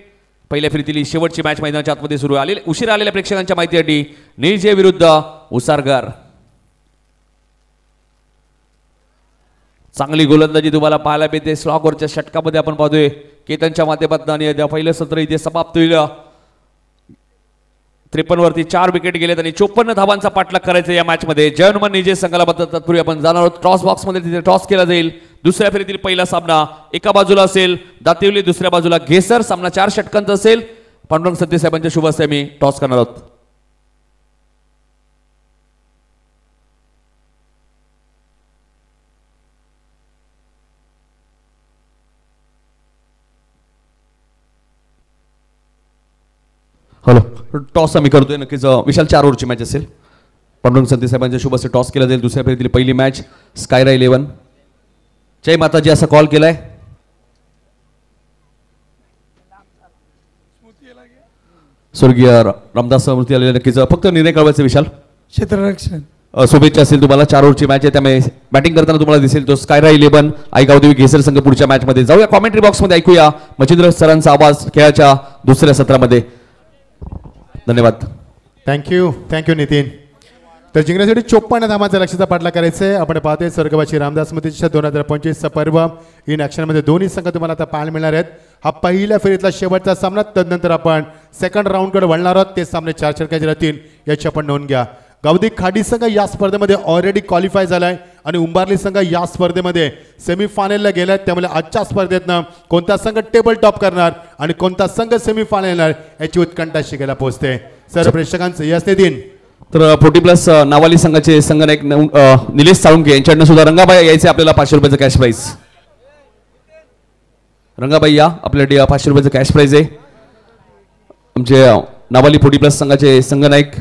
पहिल्या फेरीतील शेवटची मॅच मैदानाच्या आतमध्ये सुरू आहे. उशीर आलेल्या प्रेक्षकांच्या माहितीसाठी निर्जय विरुद्ध उसारगर. चांगली गोलंदाजी तुम्हाला पाहायला मिळते. स्लॉगवरच्या षटकामध्ये आपण पाहतोय केतनच्या माध्यमातून आणि पहिलं सत्र इथे समाप्त होईल. 53 वरती 4 विकेट गेलेत आणि 54 धावांचा पाठलाग करायचा या मॅच मध्ये. जयनुमान निजे संघाला बद्दल तत्पूर्वी आपण जाणार आहोत. टॉस बॉक्स मध्ये तिथे टॉस केला जाईल. दुसऱ्या फेरीतील पहिला सामना एका बाजूला असेल दातिवली, दुसऱ्या बाजूला गेसर. सामना 4 षटकांचा असेल. पांडुरंग सत्य साहेबांच्या शुभ हस्ते आम्ही टॉस करणार आहोत. हॅलो, टॉस आम्ही करतोय. नक्कीच विशाल 4 ओव्हरची मॅच असेल. पांडुरंग संते साहेबांच्या शुभ हस्ते टॉस केला जाईल. दुसऱ्या फेरीतील पहिली मॅच स्कायरा 11 जय माताजी असा कॉल केलाय. स्वर्गीय रामदास मूर्ती आलेले. नक्कीच फक्त निर्णय कळवायचे विशाल. क्षेत्ररक्षण शुभेच्छा असेल तुम्हाला. 4 ओव्हरची मॅच आहे त्यामुळे बॅटिंग करताना तुम्हाला दिसेल तो स्कायरा 11 आईगावदेवी गेसर संघ पुढच्या मॅच मध्ये. जाऊया कॉमेंट्री बॉक्स मध्ये ऐकूया मच्छिंद्र सरांचा आवाज खेळाच्या दुसऱ्या सत्रामध्ये. धन्यवाद. थँक्यू नितीन. तर जिंकण्यासाठी 54 धावांचा लक्ष्याचा पाठलाग करायचा आहे. आपण पाहतोय स्वर्गवासी रामदास मूर्तीच्या 2025चा पर्व इन ॲक्शनमध्ये दोन्ही संघ तुम्हाला आता पाहायला मिळणार आहेत. हा पहिल्या फेरीतला शेवटचा सामना. तदनंतर आपण सेकंड राऊंडकडे वळणार आहोत. ते सामने 4 षटकाचे राहतील याची आपण नोंद घ्या. गावदी खाडी संघ या स्पर्धेमध्ये ऑलरेडी क्वालिफाय झालाय आणि उंबारली संघ या स्पर्धेमध्ये सेमीफायनलला गेलाय. त्यामुळे आजच्या स्पर्धेतनं कोणता संघ टेबल टॉप करणार आणि कोणता संघ सेमीफायनल येणार याची उत्कंठा शिकायला पोहोचते. सर्व प्रेक्षकांचं यश दिन. तर 40+ नावाली संघाचे संघनायक निलेश साळुंके यांच्याकडनं सुद्धा रंगाबाई यायचे आपल्याला 500 रुपयाचं कॅश प्राईज. रंगाबाई या आपल्याकडे 500 रुपयाचं कॅश प्राईज आहे. आमचे नावाली 40+ संघाचे संघनायक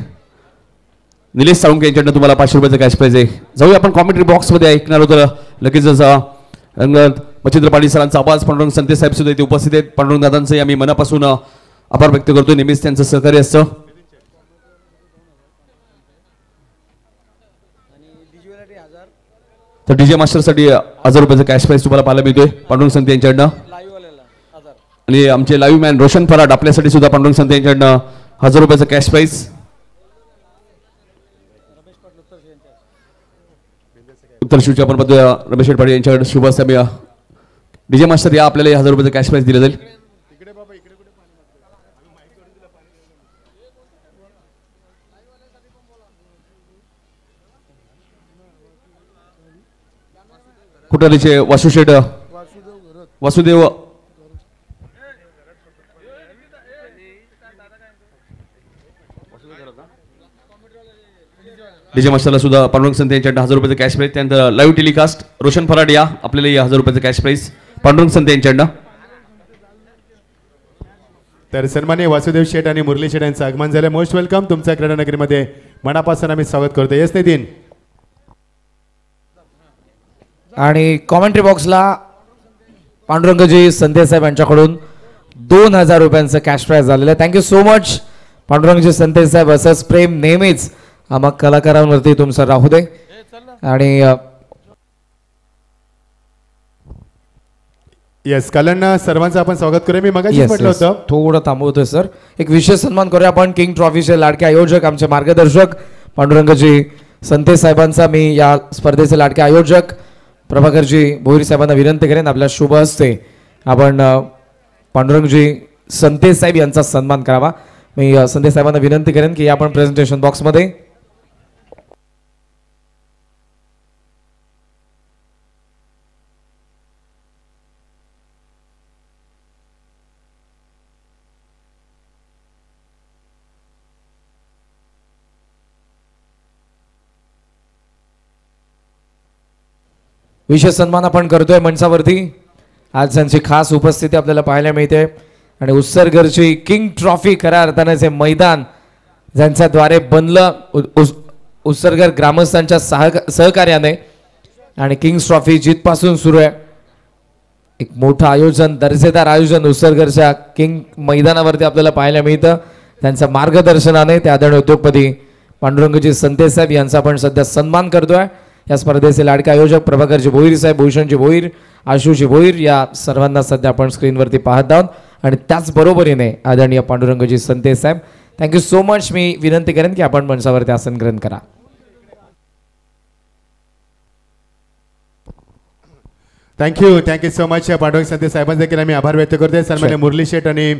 निलेश साळुंके यांच्याकडनं तुम्हाला 500 रुपयाचं कॅश प्राईज आहे. जाऊया आपण कॉमेंट्री बॉक्समध्ये ऐकणार होतं लगेचच मच्छिंद्र पाटील सरांचा आवाज. पांडुरंग संते साहेब सुद्धा इथे उपस्थित आहेत. पांडुरंग दादांचे आम्ही मनापासून आभार व्यक्त करतो. नेहमीच त्यांचं सहकार्य असतं. तर डीजे मास्टरसाठी 1000 रुपयाचं कॅश प्राईज तुम्हाला पाहायला मिळतोय पांडुरंग संते यांच्याकडनं. आणि आमचे लाईव्ह मॅन रोशन फराड आपल्यासाठी सुद्धा पांडुरंग संते यांच्याकडनं 1000 रुपयाचं कॅश प्राईज. उत्तर शिवचे आपण बघतोय रमेश पाटील यांच्याकडे शुभ हस्ते डीजे मास्टर या आपल्याला 1000 रुपयाचं कॅश प्राईज दिलं जाईल. कुटारीचे वासुशेठ वासुदेव डीजे मास्टरला सुद्धा पांडुरंग संते यांच्याकडे 1000 रुपयाचं कॅश प्राईज. त्यानंतर लाईव्ह टेलिकास्ट रोशन फराड या आपल्याला 1000 रुपयाचं कॅश प्राईज पांडुरंग संते यांच्याकडनं. तर सन्माननीय वासुदेव शेठ आणि मुरली शेठ यांचं आगमन झालं. मोस्ट वेलकम तुमच्या क्रीडा नगरीमध्ये मनापासून आम्ही स्वागत करतो. येस नितीन. आणि कॉमेंट्री बॉक्सला पांडुरंगजी संदेश साहेब यांच्याकडून 2000 रुपयांचं कॅश प्राइज झालेलं आहे. थँक्यू सो मच पांडुरंगजी संदेश साहेब. असंच प्रेम नेहमीच आम्हा कलाकारांवरती तुमचं राहू दे. आणि येस कल्याण सर्वांचं आपण स्वागत करूया. मी मगाशी म्हटलं होतं थोडं थांबवतोय सर. एक विशेष सन्मान करूया आपण किंग ट्रॉफीचे लाडके आयोजक आमचे मार्गदर्शक पांडुरंगजी संतेश साहेबांचा. मी या स्पर्धेचे लाडके आयोजक प्रभाकरजी भोईर साहेबांना विनंती करेन आपल्या शुभ हस्ते आपण पांडुरंगजी संतेश साहेब यांचा सन्मान करावा. मी संतेश साहेबांना विनंती करेन की आपण प्रेझेंटेशन बॉक्समध्ये विशेष सन्मान आपण करतोय मंचावरती. आज त्यांची खास उपस्थिती आपल्याला पाहायला मिळते आणि उत्सर्गरची किंग ट्रॉफी खऱ्या अर्थाने हे मैदान ज्यांच्याद्वारे बनलं उत्सर्गर ग्रामस्थांच्या सहकार्याने आणि किंग्स ट्रॉफी जिथपासून सुरू आहे. एक मोठं आयोजन दर्जेदार आयोजन उत्सर्गरच्या किंग मैदानावरती आपल्याला पाहायला मिळतं. त्यांच्या मार्गदर्शनाने ते आदरणीय उद्योगपती पांडुरंगजी संतेश साहेब यांचा आपण सध्या सन्मान करतोय. या स्पर्धेचे लाडके आयोजक प्रभाकरजी भोईर साहेब, भूषणजी भोईर, आशुजी भोईर या सर्वांना सध्या आपण स्क्रीनवरती पाहत आहोत. आणि त्याचबरोबरीने आदरणीय पांडुरंगजी संतेश साहेब थँक्यू सो मच. मी विनंती करेन की आपण मंचावरती आसन ग्रहण करा. Thank you so much. Pandurang Santesh साहेबांचे देखील आम्ही आभार व्यक्त करतोय. सन्माननीय मुरली शेठ आणि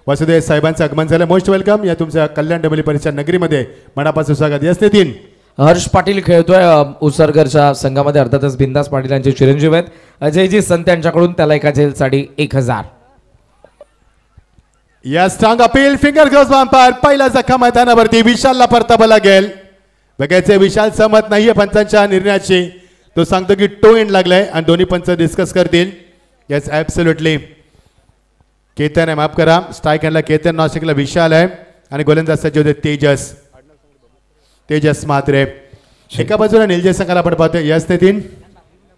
वासुदेव साहेबांचं आगमन झालं. मोस्ट वेलकम या तुमच्या कल्याण डोंबिवली परिसर नगरीमध्ये मनापासून स्वागत. येस नितीन. हर्ष पाटील खेळतोय उत्सर्गरच्या संघामध्ये. अर्थातच बिंदास पाटील यांचे चिरंजीव आहेत. अजयजी संत यांच्याकडून त्याला एका झेल साडी 1000. या स्ट्रॉंग अपील फिंगर क्रॉस बांपार पहिला जखम मैदानावरती विशालला परतावा लागेल. बघायचे विशाल सहमत नाहीये पंचांच्या निर्णयाची. तो सांगतो की टो एंड लागलाय आणि दोन्ही पंच डिस्कस करतील. Yes absolutely. केतन आहे, माफ करा, स्ट्राईक हँडला केतन, नाशिकला विशाल आहे आणि गोलंदाज सज्ज होते तेजस म्हात्रे. एका बाजूला निलजय संघाला आपण पाहतोय. यस नितीन.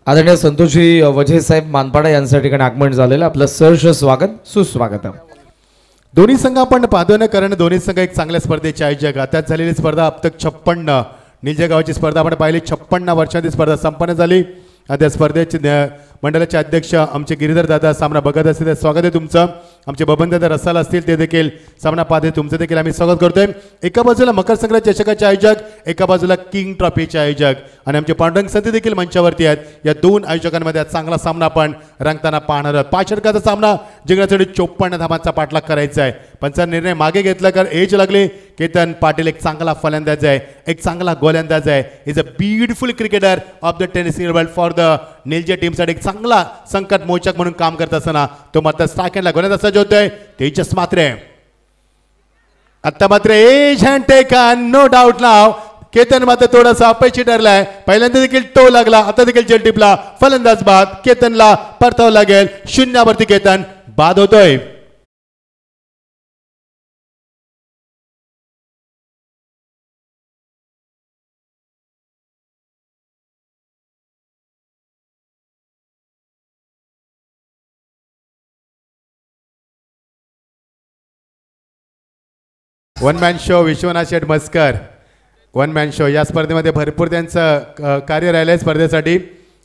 आदरणीय संतोषजी वझे साहेब मानपाडा यांच्या ठिकाणी आगमन झालेलं. आपलं सहर्ष स्वागत सुस्वागत. दोन्ही संघ आपण पाहतोय ना, कारण दोन्ही संघ एक चांगल्या स्पर्धेचे आयोजक. आता झालेली स्पर्धा अब तक 56 निलजय गावाची स्पर्धा आपण पाहिली. 56 वर्षांची स्पर्धा संपन्न झाली. त्या स्पर्धेचे मंडळाचे अध्यक्ष आमचे गिरीधर दादा सामना बघत असतील स्वागत आहे तुमचं. आमचे बबन दादा रसाल असतील ते देखील सामना पाहते तुमचं देखील आम्ही स्वागत करतोय. एका बाजूला मकर संक्रांत चषकाचे आयोजक, एका बाजूला किंग ट्रॉफीचे आयोजक आणि आमचे पांडुरंग संत देखील मंचावरती आहेत. या दोन आयोजकांमध्ये चांगला सामना आपण रंगताना पाहणार आहोत. 5 षटकाचा सामना जिंकण्यासाठी 54 धावांचा पाठलाग करायचा आहे. पंचांनी निर्णय मागे घेतला कारण एज लागले. केतन पाटील एक चांगला फलंदाज आहे, एक चांगला गोलंदाज आहे. Is a beautiful cricketer of the tennis world for the Nilje टीमसाठी एक चांगला संकट मोचक म्हणून काम करत असताना तो मात्र स्ट्रायकरला गोलंदाज सज्ज होतोय. तेजस म्हात्रे. आता मात्र edge hand taken no doubt नाव. केतन मात्र थोडासा अपयशी ठरलाय. पहिल्यांदा देखील टो लागला, आता देखील जेल टिपला. फलंदाज बाद. केतनला परतावा लागेल. 0 केतन बाद होतोय. वन मॅन शो विश्वनाथ शेठ मस्कर. वन मॅन शो या स्पर्धेमध्ये भरपूर त्यांचं कार्य राहिलं आहे स्पर्धेसाठी.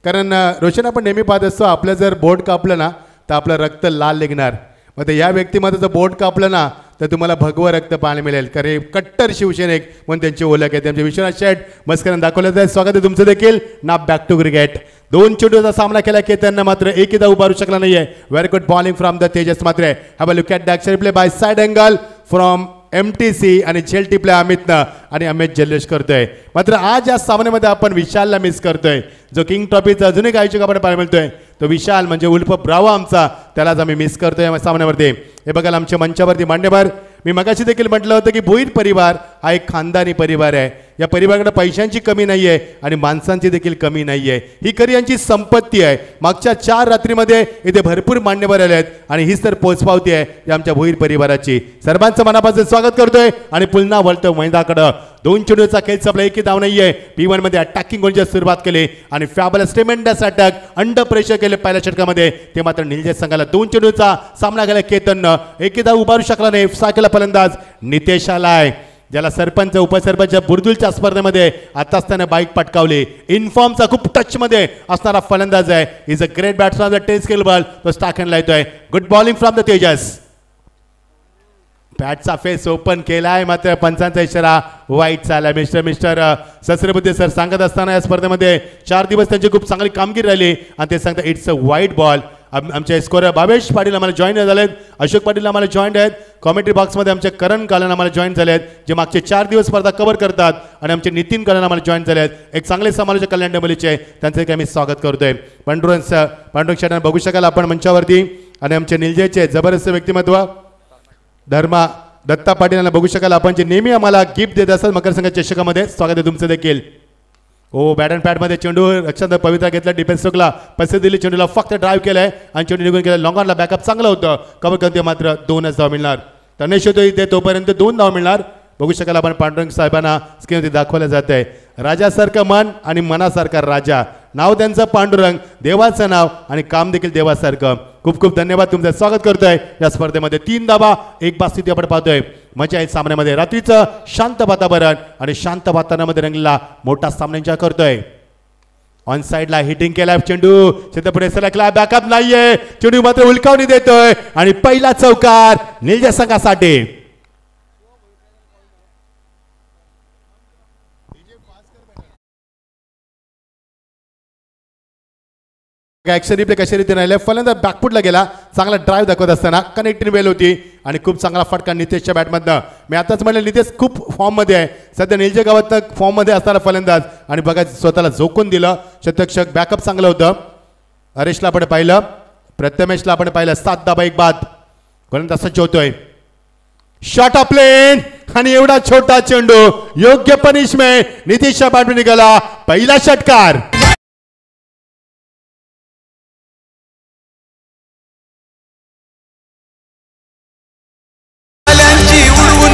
कारण रोशन आपण नेहमी पाहत असतो आपलं जर बोट कापलं ना तर आपलं रक्त लाल निघणार. मग ते या व्यक्तीमध्ये जर बोट कापलं ना तर तुम्हाला भगवं रक्त पाहायला मिळेल. कारण कट्टर शिवसैनिक म्हणून त्यांची ओळख आहे. त्यांचे विश्वनाथ शेठ मस्करांना दाखवलं जाईल. स्वागत आहे तुमचं देखील. ना बॅक टू क्रिकेट. 2 चेंडूचा सामना केला की त्यांना मात्र एकदा उभारू शकला नाहीये. Very good bowling from the Tejas Mhatre. Have a look at the action play by side angle from MTC आणि झेल टिपल्या अमितनं आणि अमित जल्लोष करतोय. मात्र आज या सामन्यामध्ये आपण विशालला मिस करतोय. जो किंग ट्रॉफीचा अजून एक आयोजक आपण पाहायला मिळतोय तो विशाल म्हणजे उल्फ ब्रावो आमचा. त्यालाच आम्ही मिस करतोय या सामन्यावरती. हे बघायला आमच्या मंचावरती मान्यवर. मी मगाशी देखील म्हटलं होतं की भोईर परिवार हा एक खानदानी परिवार आहे. या परिवाराकडे पैशांची कमी नाही आहे आणि माणसांची देखील कमी नाही आहे. ही खरी यांची संपत्ती आहे. मागच्या 4 रात्रीमध्ये इथे भरपूर मान्यवर आले आहेत आणि हीच तर पोचपावती आहे या आमच्या भोईर परिवाराची. सर्वांचं मनापासून स्वागत करतोय आणि पुन्हा वळतो मैदानाकडं. 2 चेंडूचा खेळ संपला, एकही धाव नाहीये. P1 मध्ये अटॅकिंग गोलची सुरुवात केली आणि फॅबलस ट्रेमेंडस अटॅक अंडर प्रेशर केले पहिल्या षटकामध्ये. ते मात्र निलजे संघाला 2 चेंडूचा सामना केला. केतननं एकही धाव उभारू शकला नाही. साकेला फलंदाज नितेश आलाय, ज्याला सरपंच उपसरपंच बुर्दुलच्या स्पर्धेमध्ये आताच त्याने बाईक पटकावली. इनफॉर्मचा खूप टच मध्ये असणारा फलंदाज आहे. Is a great batsman. Test skill ball तो स्टाकहँडला येतोय. Good bowling from the Tejas. बॅटचा फेस ओपन केलाय मात्र पंचांचा इशारा वाईट झाला. मिस्टर ससरेबुद्धे सर सांगत असताना या स्पर्धेमध्ये 4 दिवस त्यांची खूप चांगली कामगिरी राहिली आणि ते सांगतात इट्स अ वाईट बॉल. आमचे स्कोरर भावेश पाटील आम्हाला जॉईन झालेत, अशोक पाटील आम्हाला जॉईन आहेत. कॉमेंट्री बॉक्समध्ये आमचे करण कालन आम्हाला जॉईन झाले आहेत, जे मागचे 4 दिवस स्पर्धा कव्हर करतात. आणि आमचे नितीन कालन आम्हाला जॉईन झाले आहेत. एक चांगले समालोचक कल्याण डंबोलीचे, त्यांचे आम्ही स्वागत करतोय. पांडुरंग शेटांना बघू शकाल आपण मंचावरती. आणि आमचे निलजेचे जबरदस्त व्यक्तिमत्व धर्मा दत्ता पाटील यांना बघू शकाल आपण, जे नेहमी आम्हाला गिफ्ट देत असतात मकर संघ चषकामध्ये. स्वागत आहे तुमचं देखील. ओ बॅट अँड पॅडमध्ये चेंडू रक्षांत पवित्रा घेतला. डिफेन्स चुकला, पैसे दिले. चेंडूला फक्त ड्राईव्ह केलाय आणि चेंडू निघून गेला. लॉंग ऑनला बॅकअप चांगलं होतं. कव्हर करते मात्र 2च धाव मिळणार. तनेश होतो इथे तोपर्यंत 2 धाव मिळणार. बघू शकाल आपण पांडुरंग साहेबांना स्क्रीनवरती दाखवलं जात आहे. राजासारखं मन आणि मनासारखा राजा. नाव त्यांचं पांडुरंग, देवाचं नाव आणि काम देखील देवासारखं. खूप खूप धन्यवाद, तुमचं स्वागत करतोय या स्पर्धेमध्ये. 3 धावा 1 बाद स्थिती आपण पाहतोय. मजा आहे सामन्यामध्ये. रात्रीचं शांत वातावरण आणि शांत वातावरणामध्ये रंगलेला मोठा सामना एन्जॉय करतोय. ऑन साइडला हिटिंग केलाय चेंडू, पुढे सरकला. बॅकअप नाहीये. चेंडू मात्र उलकावणी देतोय आणि पहिला चौकार निलजे संघासाठी. ऍक्शन रिप्ले कशा रीतीने राहिले. फलंदाज बॅकफुटला गेला, चांगला ड्राईव्ह दाखवत असताना कनेक्टिंग वेल होती आणि खूप चांगला फटका नितेशच्या बॅटमधनं. मी आताच म्हणलं नितेश खूप फॉर्ममध्ये आहे सध्या. निलजे गावात फॉर्ममध्ये असणारा फलंदाज आणि बघा स्वतःला झोकून दिलं. शतक्षक बॅकअप चांगलं होतं. हरेशला आपण पाहिलं, प्रथमेशला आपण पाहिलं. 7 धावा 1 बाद. फलंदाज सज्ज होतोय. शॉट ऑफ प्लेन आणि एवढा छोटा चेंडू, योग्य पनिशमेंट. नितेशच्या बॅटमध्ये निघाला पहिला षटकार.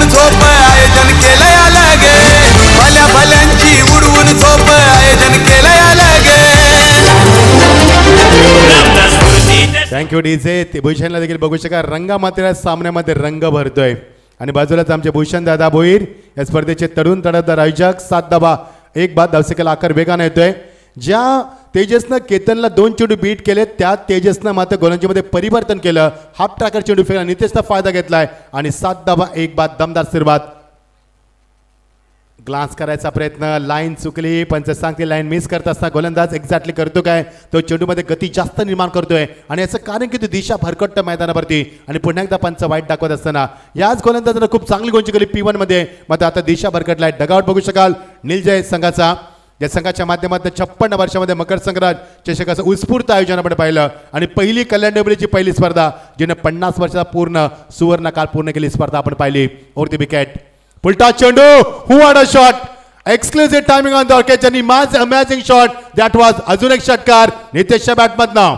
झोप आयोजन केलंय अलगे. भल्या भल्यांची उडवून झोप आयोजन केलंय अलगे. Thank you DJ. ते भूषणला देखील बघू शका रंगा मात्र सामन्यामध्ये रंग भरतोय. आणि बाजूलाच आमचे भूषण दादा भोईर या स्पर्धेचे तरुण तडफदार आयोजक. 7 धावा 1 बाद. धावसंख्येला आकार वेगाने येतोय. ज्या तेजसनं केतनला 2 चेंडू बीट केले, त्या तेजसनं मात्र गोलंदाजीमध्ये परिवर्तन केलं. हाफ ट्रॅकर चेंडू फेकला, नितेशचा फायदा घेतलाय आणि 7 धावा 1 बाद. दमदार सुरुवात. ग्लान्स करायचा प्रयत्न, लाईन चुकली. पंच सांगते लाईन मिस करत असता गोलंदाज एक्झॅक्टली करतो काय, तो चेंडूमध्ये गती जास्त निर्माण करतोय आणि याचं कारण की तो दिशा भरकटतं मैदानावरती. आणि पुन्हा एकदा पंच वाईट दाखवत असताना याच गोलंदाजानं खूप चांगली गोंची केली P1 मध्ये, मात्र आता दिशा भरकटलाय. डगआउट बघू शकाल निलजय संघाचा. या संघाच्या माध्यमातून 56 वर्षामध्ये मकर संक्रांत चषकाचं उत्स्फूर्त आयोजन आपण पाहिलं. आणि पहिली कल्याण डोंबिवलीची पहिली स्पर्धा जिने 50 वर्षाचा पूर्ण सुवर्ण काळ पूर्ण केली स्पर्धा आपण पाहिली. Over the wicket. पुलटा चेंडू. Who had a shot. Exclusive timing on the arcade. ज्यांनी माझ अमेझिंग शॉट. दॅट वॉज अजून एक षटकार नितेशच्या बॅटमधनं.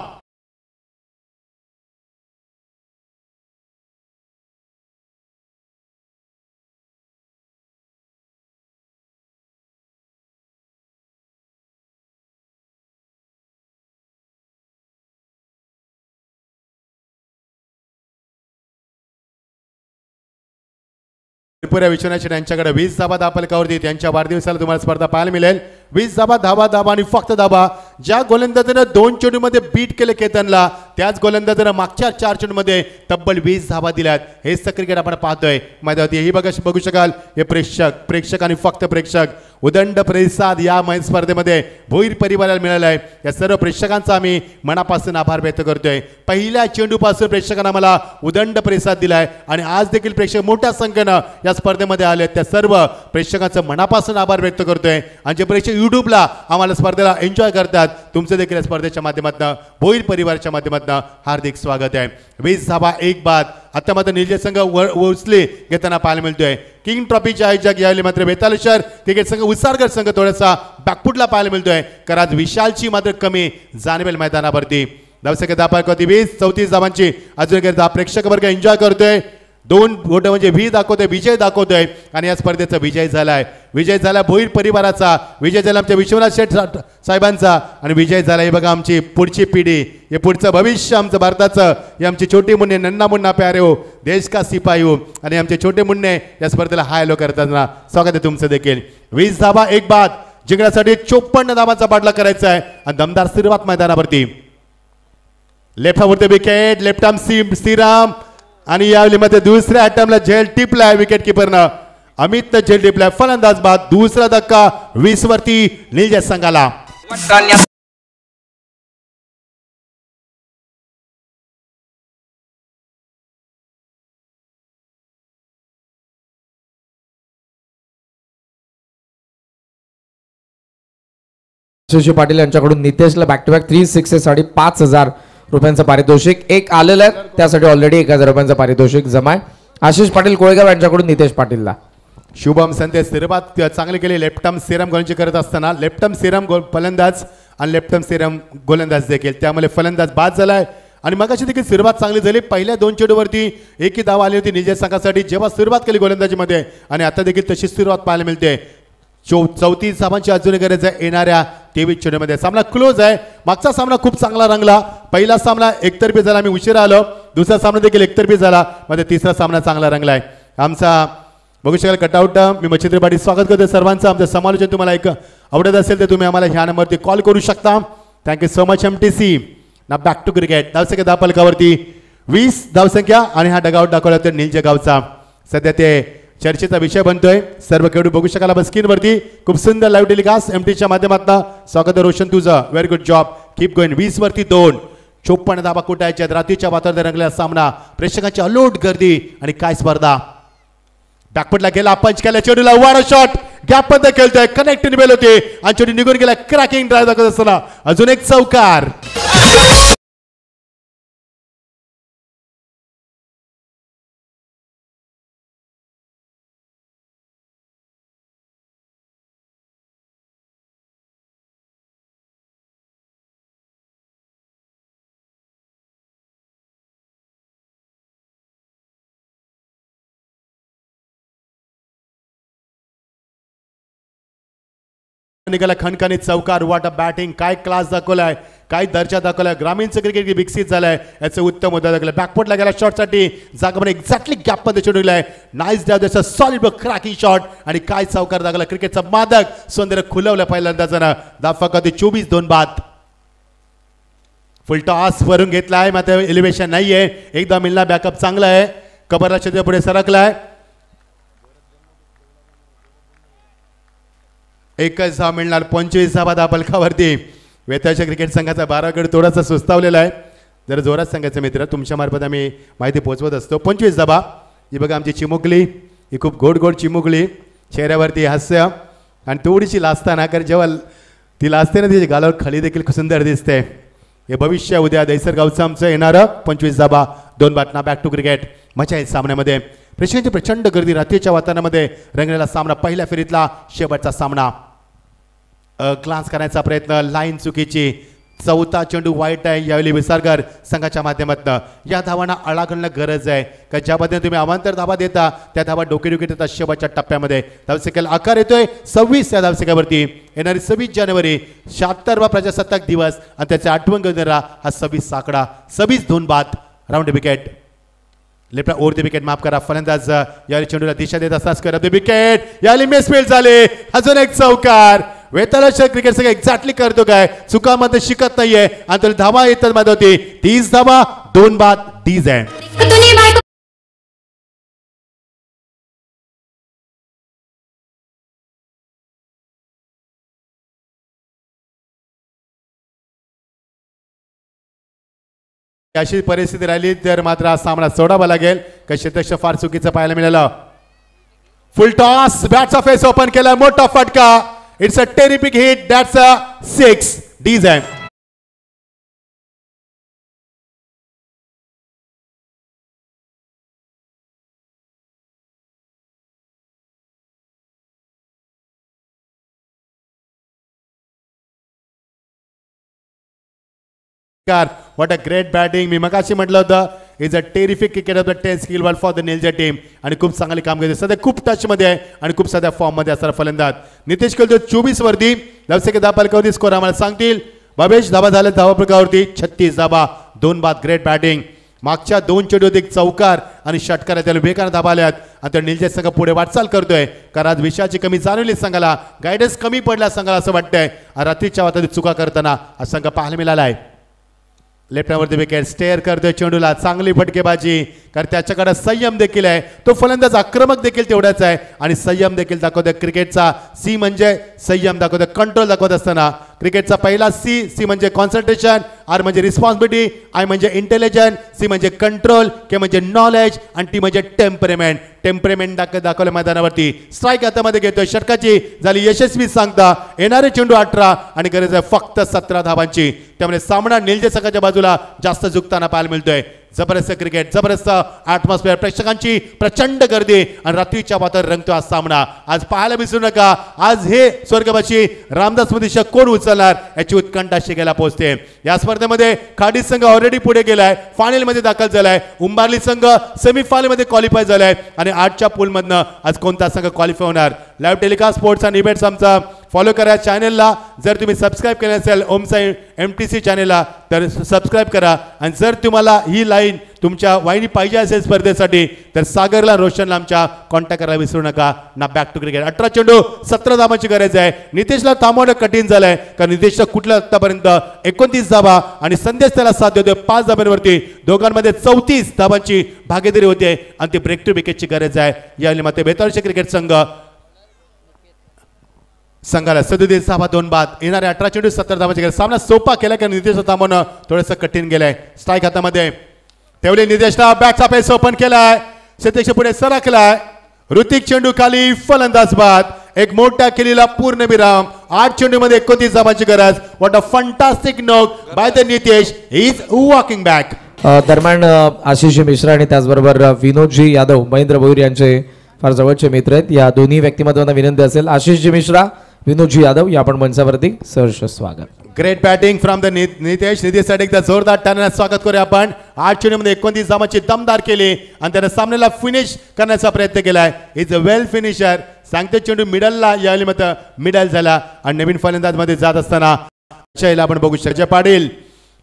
त्रिपुरा विश्वनाथ यांच्याकडे 20 धाबा दापलकावरती त्यांच्या वाढदिवसाला तुम्हाला स्पर्धा पाहायला मिळेल. 20 धाबा धाबा आणि फक्त धाबा. ज्या गोलंदाजानं 2 चेंडूमध्ये बीट केले केतनला, त्याच गोलंदाजानं मागच्या 4 चेंडूमध्ये तब्बल 20 धाबा दिल्यात. हेच क्रिकेट आपण पाहतोय मैदानावरती. हेही बघू शकाल. हे प्रेक्षक आणि फक्त प्रेक्षक उदंड प्रतिसाद या स्पर्धेमध्ये भोईर परिवाराला मिळाला आहे. या सर्व प्रेक्षकांचा आम्ही मनापासून आभार व्यक्त करतोय. पहिल्या चेंडूपासून प्रेक्षकांना मला उदंड प्रतिसाद दिलाय आणि आज देखील प्रेक्षक मोठ्या संख्येनं या स्पर्धेमध्ये आले. त्या सर्व प्रेक्षकांचं मनापासून आभार व्यक्त करतोय. आणि जे प्रेक्षक युट्यूबला आम्हाला स्पर्धेला एन्जॉय करतात तुमचं देखील या स्पर्धेच्या माध्यमातून भोईर परिवाराच्या माध्यमातून हार्दिक स्वागत आहे. 20 धावा 1 बाद. आता मात्र निलजे संघ उचले घेताना पाहायला मिळतोय. किंग ट्रॉफीच्या आयोजक यावेळी मात्र बेतालेश्वर क्रिकेट संघ उसारगड संघ थोडासा बॅकफुटला पाहायला मिळतोय कारण आज विशालची मात्र कमी जाणवेल मैदानावरती. धावसंख्या 20 34 धावांची अजून एकदा प्रेक्षक वर्ग एन्जॉय करतोय. 2 बोट म्हणजे व्ही दाखवतोय विजय दाखवतोय आणि या स्पर्धेचा विजय झाला भोईर परिवाराचा, विजय झाला आमच्या विश्वनाथ शेठ साहेबांचा आणि विजय झाला हे बघा आमची पुढची पिढी, हे पुढचं भविष्य आमचं भारताचं, हे आमचे छोटे मुन्ने नन्ना मुन्ना प्यारे हो देश का सिपाही हो आणि आमचे छोटे मुन्ने या स्पर्धेला हाय हॅलो करताना स्वागत आहे तुमचं देखील. 20 धावा 1 बाद जिंकण्यासाठी 54 धावांचा पाठलाग करायचा आहे आणि दमदार सुरुवात मैदानावरती. लेफ्ट हाफवरती विकेट, लेफ्ट आर्म श्रीराम आणि यावेळी दुसऱ्या अटेम्प्टला झेल टिपलाय विकेट किपरनं अमित झेल टिपलाय. फलंदाज बाद. दुसरा धक्का 20 वरती निलजे संघाला. पाटील यांच्याकडून नितेशला बॅक टू बॅक 3 सिक्सेस साठी 5000 रुपयांचं पारितोषिक एक आलेलं आहे त्यासाठी ऑलरेडी 1000 रुपयांचं पारितोषिक जमा आहे. आशिष पाटील कोळेगाव यांच्याकडून नितेश पाटीलला. शुभम संदेश सुरुवात चांगली केली. लेफ्ट आर्म सिरम गोलंदाजी करत असताना लेफ्ट आर्म सिरम फलंदाज आणि लेफ्ट आर्म सिरम गोलंदाज देखील त्यामुळे फलंदाज बाद झालाय आणि मगाशी देखील सुरुवात चांगली झाली. पहिल्या 2 चेंडूवरती एकही धाव आली होती निलजे संघासाठी जेव्हा सुरुवात केली गोलंदाजीमध्ये आणि आता देखील तशीच सुरुवात पाहायला मिळते. 34 धावांची अजून गरज आहे येणाऱ्या 23 चेंडूमध्ये. सामना क्लोज आहे. मागचा सामना खूप चांगला रंगला. पहिला सामना एकतर्फी झाला, मी उशिरा आलो. दुसरा सामना देखील एकतर्फी झाला, मध्ये तिसरा सामना चांगला रंगलाय. आमचा बघू शकाल कटआउट मी मच्छिंद्र पाटील स्वागत करतो सर्वांचं. आमचं समालोचन तुम्हाला एक आवडत असेल तर तुम्ही आम्हाला ह्या नंबरवरती कॉल करू शकता. Thank you so much MTC. ना बॅक टू क्रिकेट. धावसंख्या 10 फलकावरती 20 धावसंख्या आणि हा डगआउट दाखवला तर निलजे गावचा सध्या ते चर्चेचा विषय बनतोय. सर्व खेळाडू बघू शकाल आपण स्क्रीनवरती. खूप सुंदर लाईव्ह टेलिकास्ट MTच्या माध्यमातून. स्वागत रोशन तुझं. Very good job. Keep going. 20 वरती 2. 54 धावा कुटायच्या. रात्रीच्या वातावरणात रंगलेला सामना. प्रेक्षकांची अलोट गर्दी आणि काय स्पर्धा. बॅकफुटला गेला पंच केला चेडूला वारा शॉट गॅप मध्ये खेळतोय. कनेक्ट निबेल होते आणि चेडू निघून गेला. क्रॅकिंग ड्राईव्ह दाखवत असताना अजून एक चौकार. निघाला खणखणीत चौकार. वाट बॅटिंग. काय क्लास दाखवलाय, काय दर्जा दाखवलाय. ग्रामीणचं क्रिकेट विकसित झालंय याचं उत्तम उदाहरण दाखवलं. बॅकफुटला गेला शॉटसाठी जागामध्ये एक्झॅक्टली गॅपमध्ये चेंडू दिलाय. नाईस डाव त्याचा सॉलिड क्रॅकिंग शॉट आणि काय चौकार दाखवला. क्रिकेटचा मादक सौंदर्य खुलवलं पहिल्यांदाचं. दाफा 24 2 बाद. फुल टॉस वरून घेतलाय मात्र एलिव्हेशन नाहीये. एकदा मिळणार बॅकअप चांगला आहे. कबरला क्षेत्र पुढे सरकलाय. एकच धाव मिळणार. 25 धावा 10 फलकावरती. वेताळच्या क्रिकेट संघाचा 12 गड थोडासा सुस्तावलेला आहे. जर जोरात सांगायचं मित्र तुमच्या मार्फत आम्ही माहिती पोहोचवत असतो. 25 धावा. ही बघा आमची चिमुकली. ही खूप गोड गोड चिमुकली. चेहऱ्यावरती हास्य आणि थोडीशी लाजताना कारण जेव्हा ती लाजते ना तिची गालावर खाली देखील सुंदर दिसते. हे भविष्य उद्या दैसर गावचं आमचं येणारं. 25 धावा 2 बाटना. Back to cricket. मजा आहे सामन्यामध्ये. प्रेक्षकांची प्रचंड गर्दी. रात्रीच्या वातावरणामध्ये रंगलेला सामना. पहिल्या फेरीतला शेवटचा सामना. ग्लान्स करायचा प्रयत्न. लाईन चुकीची. चौथा चेंडू वाईट आहे यावेळी विसारकर संघाच्या माध्यमातून. या धावांना आळा घालणं गरज आहे का ज्या पद्धतीने तुम्ही अवांतर धावा देता त्या धावा डोकेडोके देतात शेवटच्या टप्प्यामध्ये. धावसंख्येला आकार येतोय 26 या धावसंख्येवरती. येणारी 26 जानेवारी 76वा प्रजासत्ताक दिवस आणि त्याचे आठवण घेणारा हा 26 आकडा. 26 2 बाद. Round wicket. Left over the wicket माफ करा. फलंदाज यावेळी चेंडूला दिशा देत असताच करत विकेट. यावेळी मिसफील्ड झाले. अजून एक चौकार. वेताळाच्या क्रिकेट संघ एक्झॅक्टली करतो काय चुकामध्ये शिकत नाहीये आणि तो धावा येतात मध्ये होती. 30 धावा 2 बाद. डीज आहे. अशी परिस्थिती राहिली तर मात्र हा सामना सोडावा लागेल. का क्षेत्ररक्षक फार चुकीचं पाहायला मिळालं. Full toss. बॅटचा फेस ओपन केला. मोठा फटका. It's a terrific hit. That's a 6. Dizem. What a great batting. मी मगाशी म्हटलं होतं is a terrific cricket of the 10 skill world for the Nilja team आणि खूप चांगली कामगिरी सध्या खूप टच मध्ये आहे आणि खूप सध्या फॉर्म मध्ये असणारा फलंदाज नितेश खेळतो 24 वरती लवसे के धापालकावरती स्कोर आम्हाला सांगतील भवेश धाबा झाले धावा प्रकारावरती 36 धाबा 2 बाद ग्रेट बॅटिंग मागच्या 2 चेंडूत एक चौकार आणि षटकार त्याला वेगाने धाबा आल्यात आणि त्या निलजा संघ पुढे वाटचाल करतोय कारण आज विषयाची कमी जाणवली संघाला गायडन्स कमी पडला संघाला असं वाटतंय रात्रीच्या वातावरणात चुका करताना हा संघ पाहायला मिळाला आहे लेफ्टवरती विकेट स्टेअर करतोय चेंडूला चांगली फटकेबाजी कारण त्याच्याकडे संयम देखील आहे तो फलंदाज आक्रमक देखील तेवढाच आहे आणि संयम देखील दाखवतोय क्रिकेटचा सी म्हणजे संयम दाखवतोय कंट्रोल दाखवत असताना क्रिकेटचा पहिला सी म्हणजे कॉन्सन्ट्रेशन आर म्हणजे रिस्पॉन्सिबिलिटी आय म्हणजे इंटेलिजन्स सी म्हणजे कंट्रोल के म्हणजे नॉलेज आणि टी म्हणजे टेम्परेमेंट दाखवलं मैदानावरती स्ट्राईक हातामध्ये घेतोय षटकाची झाली यशस्वी सांगता येणारे चेंडू 18 आणि गरज आहे फक्त 17 धावांची त्यामुळे सामना निलजा संघाच्या बाजूला जास्त झुकताना पाहायला मिळतोय जबरदस्त क्रिकेट जबरदस्त ॲटमॉस्फिअर प्रेक्षकांची प्रचंड गर्दी आणि रात्रीच्या वातावरण रंगतो आज सामना आज पाहायला विसरू नका आज हे स्वर्गवासी रामदास मधीशा कोण उचलणार याची उत्कंठा शिकायला पोहोचते या स्पर्धेमध्ये खाडी संघ ऑलरेडी पुढे गेलाय फायनल मध्ये दाखल झालाय उंबारली संघ सेमीफायनल मध्ये क्वालिफाय झालाय आणि 8च्या पूल मधनं आज कोणता संघ क्वालिफाय होणार लाईव्ह टेलिकास्ट स्पोर्ट्स आणि इव्हेंट्स आमचा फॉलो करा चॅनलला जर तुम्ही सबस्क्राईब केलं असेल ओमसाई MTC चॅनलला तर सबस्क्राईब करा आणि जर तुम्हाला ही लाईन तुमच्या वाहिनी पाहिजे असेल स्पर्धेसाठी तर सागरला रोशनला आमच्या कॉन्टॅक्ट करायला विसरू नका ना बॅक टू क्रिकेट 18 चेंडू 17 धावांची गरज आहे नितेशला थांबवणं कठीण झालंय कारण नितेशला कुठल्या आतापर्यंत 29 धावा आणि संदेश त्याला साथ देतोय 5 धाब्यांवरती दोघांमध्ये 34 धावांची भागीदारी होते आणि ती ब्रेक टू विकेटची गरज आहे यावेळी मात्र बेताळचे क्रिकेट संघाला 37 धावा 2 बाद येणारे 18 चेंडू 17 धावांची गरज सामना सोपा केला कारण नितेशला थांबवणं थोडंसं कठीण गेलंय स्ट्राईक हातामध्ये तेवढे नितेशला बॅटचा पेस ओपन केलाय सतीश पुढे सरकलाय ऋतिक चेंडू खाली फलंदाज बाद एक मोठा केलेला पूर्ण विराम 8 चेंडू मध्ये 29 धावांची गरज व्हॉट अ फंटास्टिक नोक by the Nitesh is walking back दरम्यान आशिष मिश्रा आणि त्याचबरोबर विनोदजी यादव महेंद्र भोईर यांचे फार जवळचे मित्र आहेत या दोन्ही व्यक्तिमत्वांना विनंती असेल आशिषजी मिश्रा विनोदजी यादव या आपण मंचावरती सहर्ष स्वागत ग्रेट बॅटिंग फ्रॉम द नितेशसाठी एकदा जोरदार टाळ्यांनी स्वागत करूया आपण 8 चेंडूमध्ये 29 धावांची दमदार केली आणि त्याने सामन्याला फिनिश करण्याचा प्रयत्न केलाय इज अ वेल फिनिशर सांगते चेंडू मिडलला यावेळी मात्र मिडल झाला आणि नवीन फलंदाज मध्ये जात असताना अजयला आपण बघू शकतो पाटील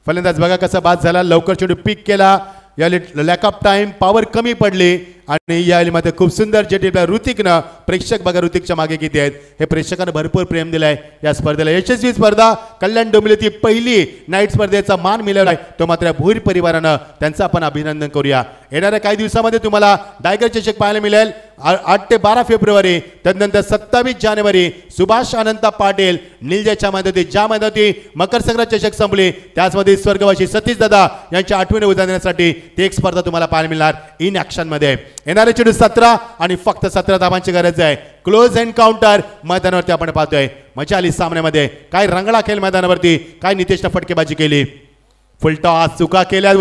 फलंदाज बघा कसा बाद झाला लवकर चेंडू पिक केला यावेळी लॅक ऑफ टाइम पॉवर कमी पडली आणि यावेळी मात्र खूप सुंदर जेटीला ऋतिकनं प्रेक्षक बघा ऋतिकच्या मागे किती आहेत हे प्रेक्षकांना भरपूर प्रेम दिलाय या स्पर्धेला यशस्वी स्पर्धा कल्याण डोंबिवली ती पहिली नाईट स्पर्धेचा मान मिळवलाय तो मात्र भोईर परिवारानं त्यांचं आपण अभिनंदन करूया येणाऱ्या काही दिवसामध्ये तुम्हाला टायगर चषक पाहायला मिळेल 8 ते 12 फेब्रुवारी त्यानंतर 27 जानेवारी सुभाष अनंता पाटील निलजाच्या मैदानात ज्या मैदानात मकर संक्रांत चषक संपली त्याचमध्ये स्वर्गवासी सतीश दादा यांच्या आठवणी उजाळण्यासाठी ती एक स्पर्धा तुम्हाला पाहायला मिळणार इन ऍक्शन मध्ये येणारे चेंडू 17 आणि फक्त 17 धावांची गरज आहे क्लोज एन्काउंटर मैदानावरती आपण पाहतोय मजा आली सामन्यामध्ये काय रंगला खेळ मैदानावरती काय नितेशने फटकेबाजी केली फुलटॉस चुका केल्या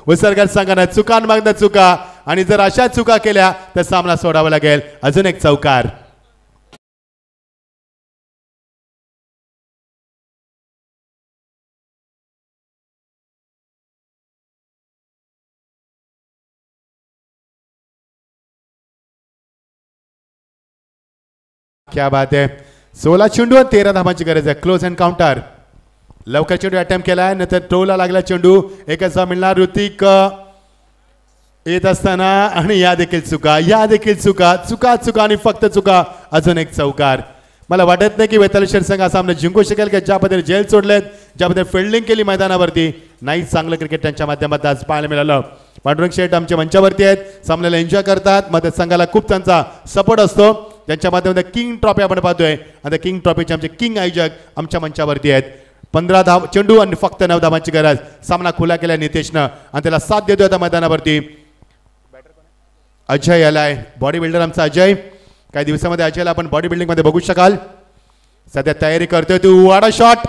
उसरगड संघानं चुकांमागनं चुका आणि जर अशा चुका केल्या तर सामना सोडावा लागेल अजून एक चौकार क्या बात है 16 चेंडू आणि 13 धावांची गरज आहे क्लोज एन्काउंटर लवकर चेंडू अटेम्प्ट केलाय नंतर टोला लागला चेंडू एकच मिळणार ऋतिक येत असताना आणि या देखील चुका आणि फक्त चुका अजून एक चौकार मला वाटत नाही की वेताळेश्वर संघ हा सामना जिंकू शकेल की ज्या पद्धतीने जेल सोडलेत ज्या पद्धतीने फिल्डिंग केली मैदानावरती नाही चांगलं क्रिकेट त्यांच्या माध्यमातून आज पाहायला मिळालं पांडुरंग शेठ आमच्या मंचावरती आहेत सामन्याला एन्जॉय करतात मग संघाला खूप त्यांचा सपोर्ट असतो त्यांच्या माध्यमातून किंग ट्रॉफी आपण पाहतोय आता किंग ट्रॉफीचे आमचे किंग आयोजक आमच्या मंचावरती आहेत 15 धाव चेंडू आणि फक्त 9 धावांची गरज सामना खुला केला नितेशनं आणि त्याला साथ देतोय आता मैदानावरती अजय आलाय बॉडी बिल्डर आमचा अजय काही दिवसामध्ये अजयला आपण बॉडी बिल्डिंग मध्ये बघू शकाल सध्या तयारी करतोय तू. वाडा शॉट,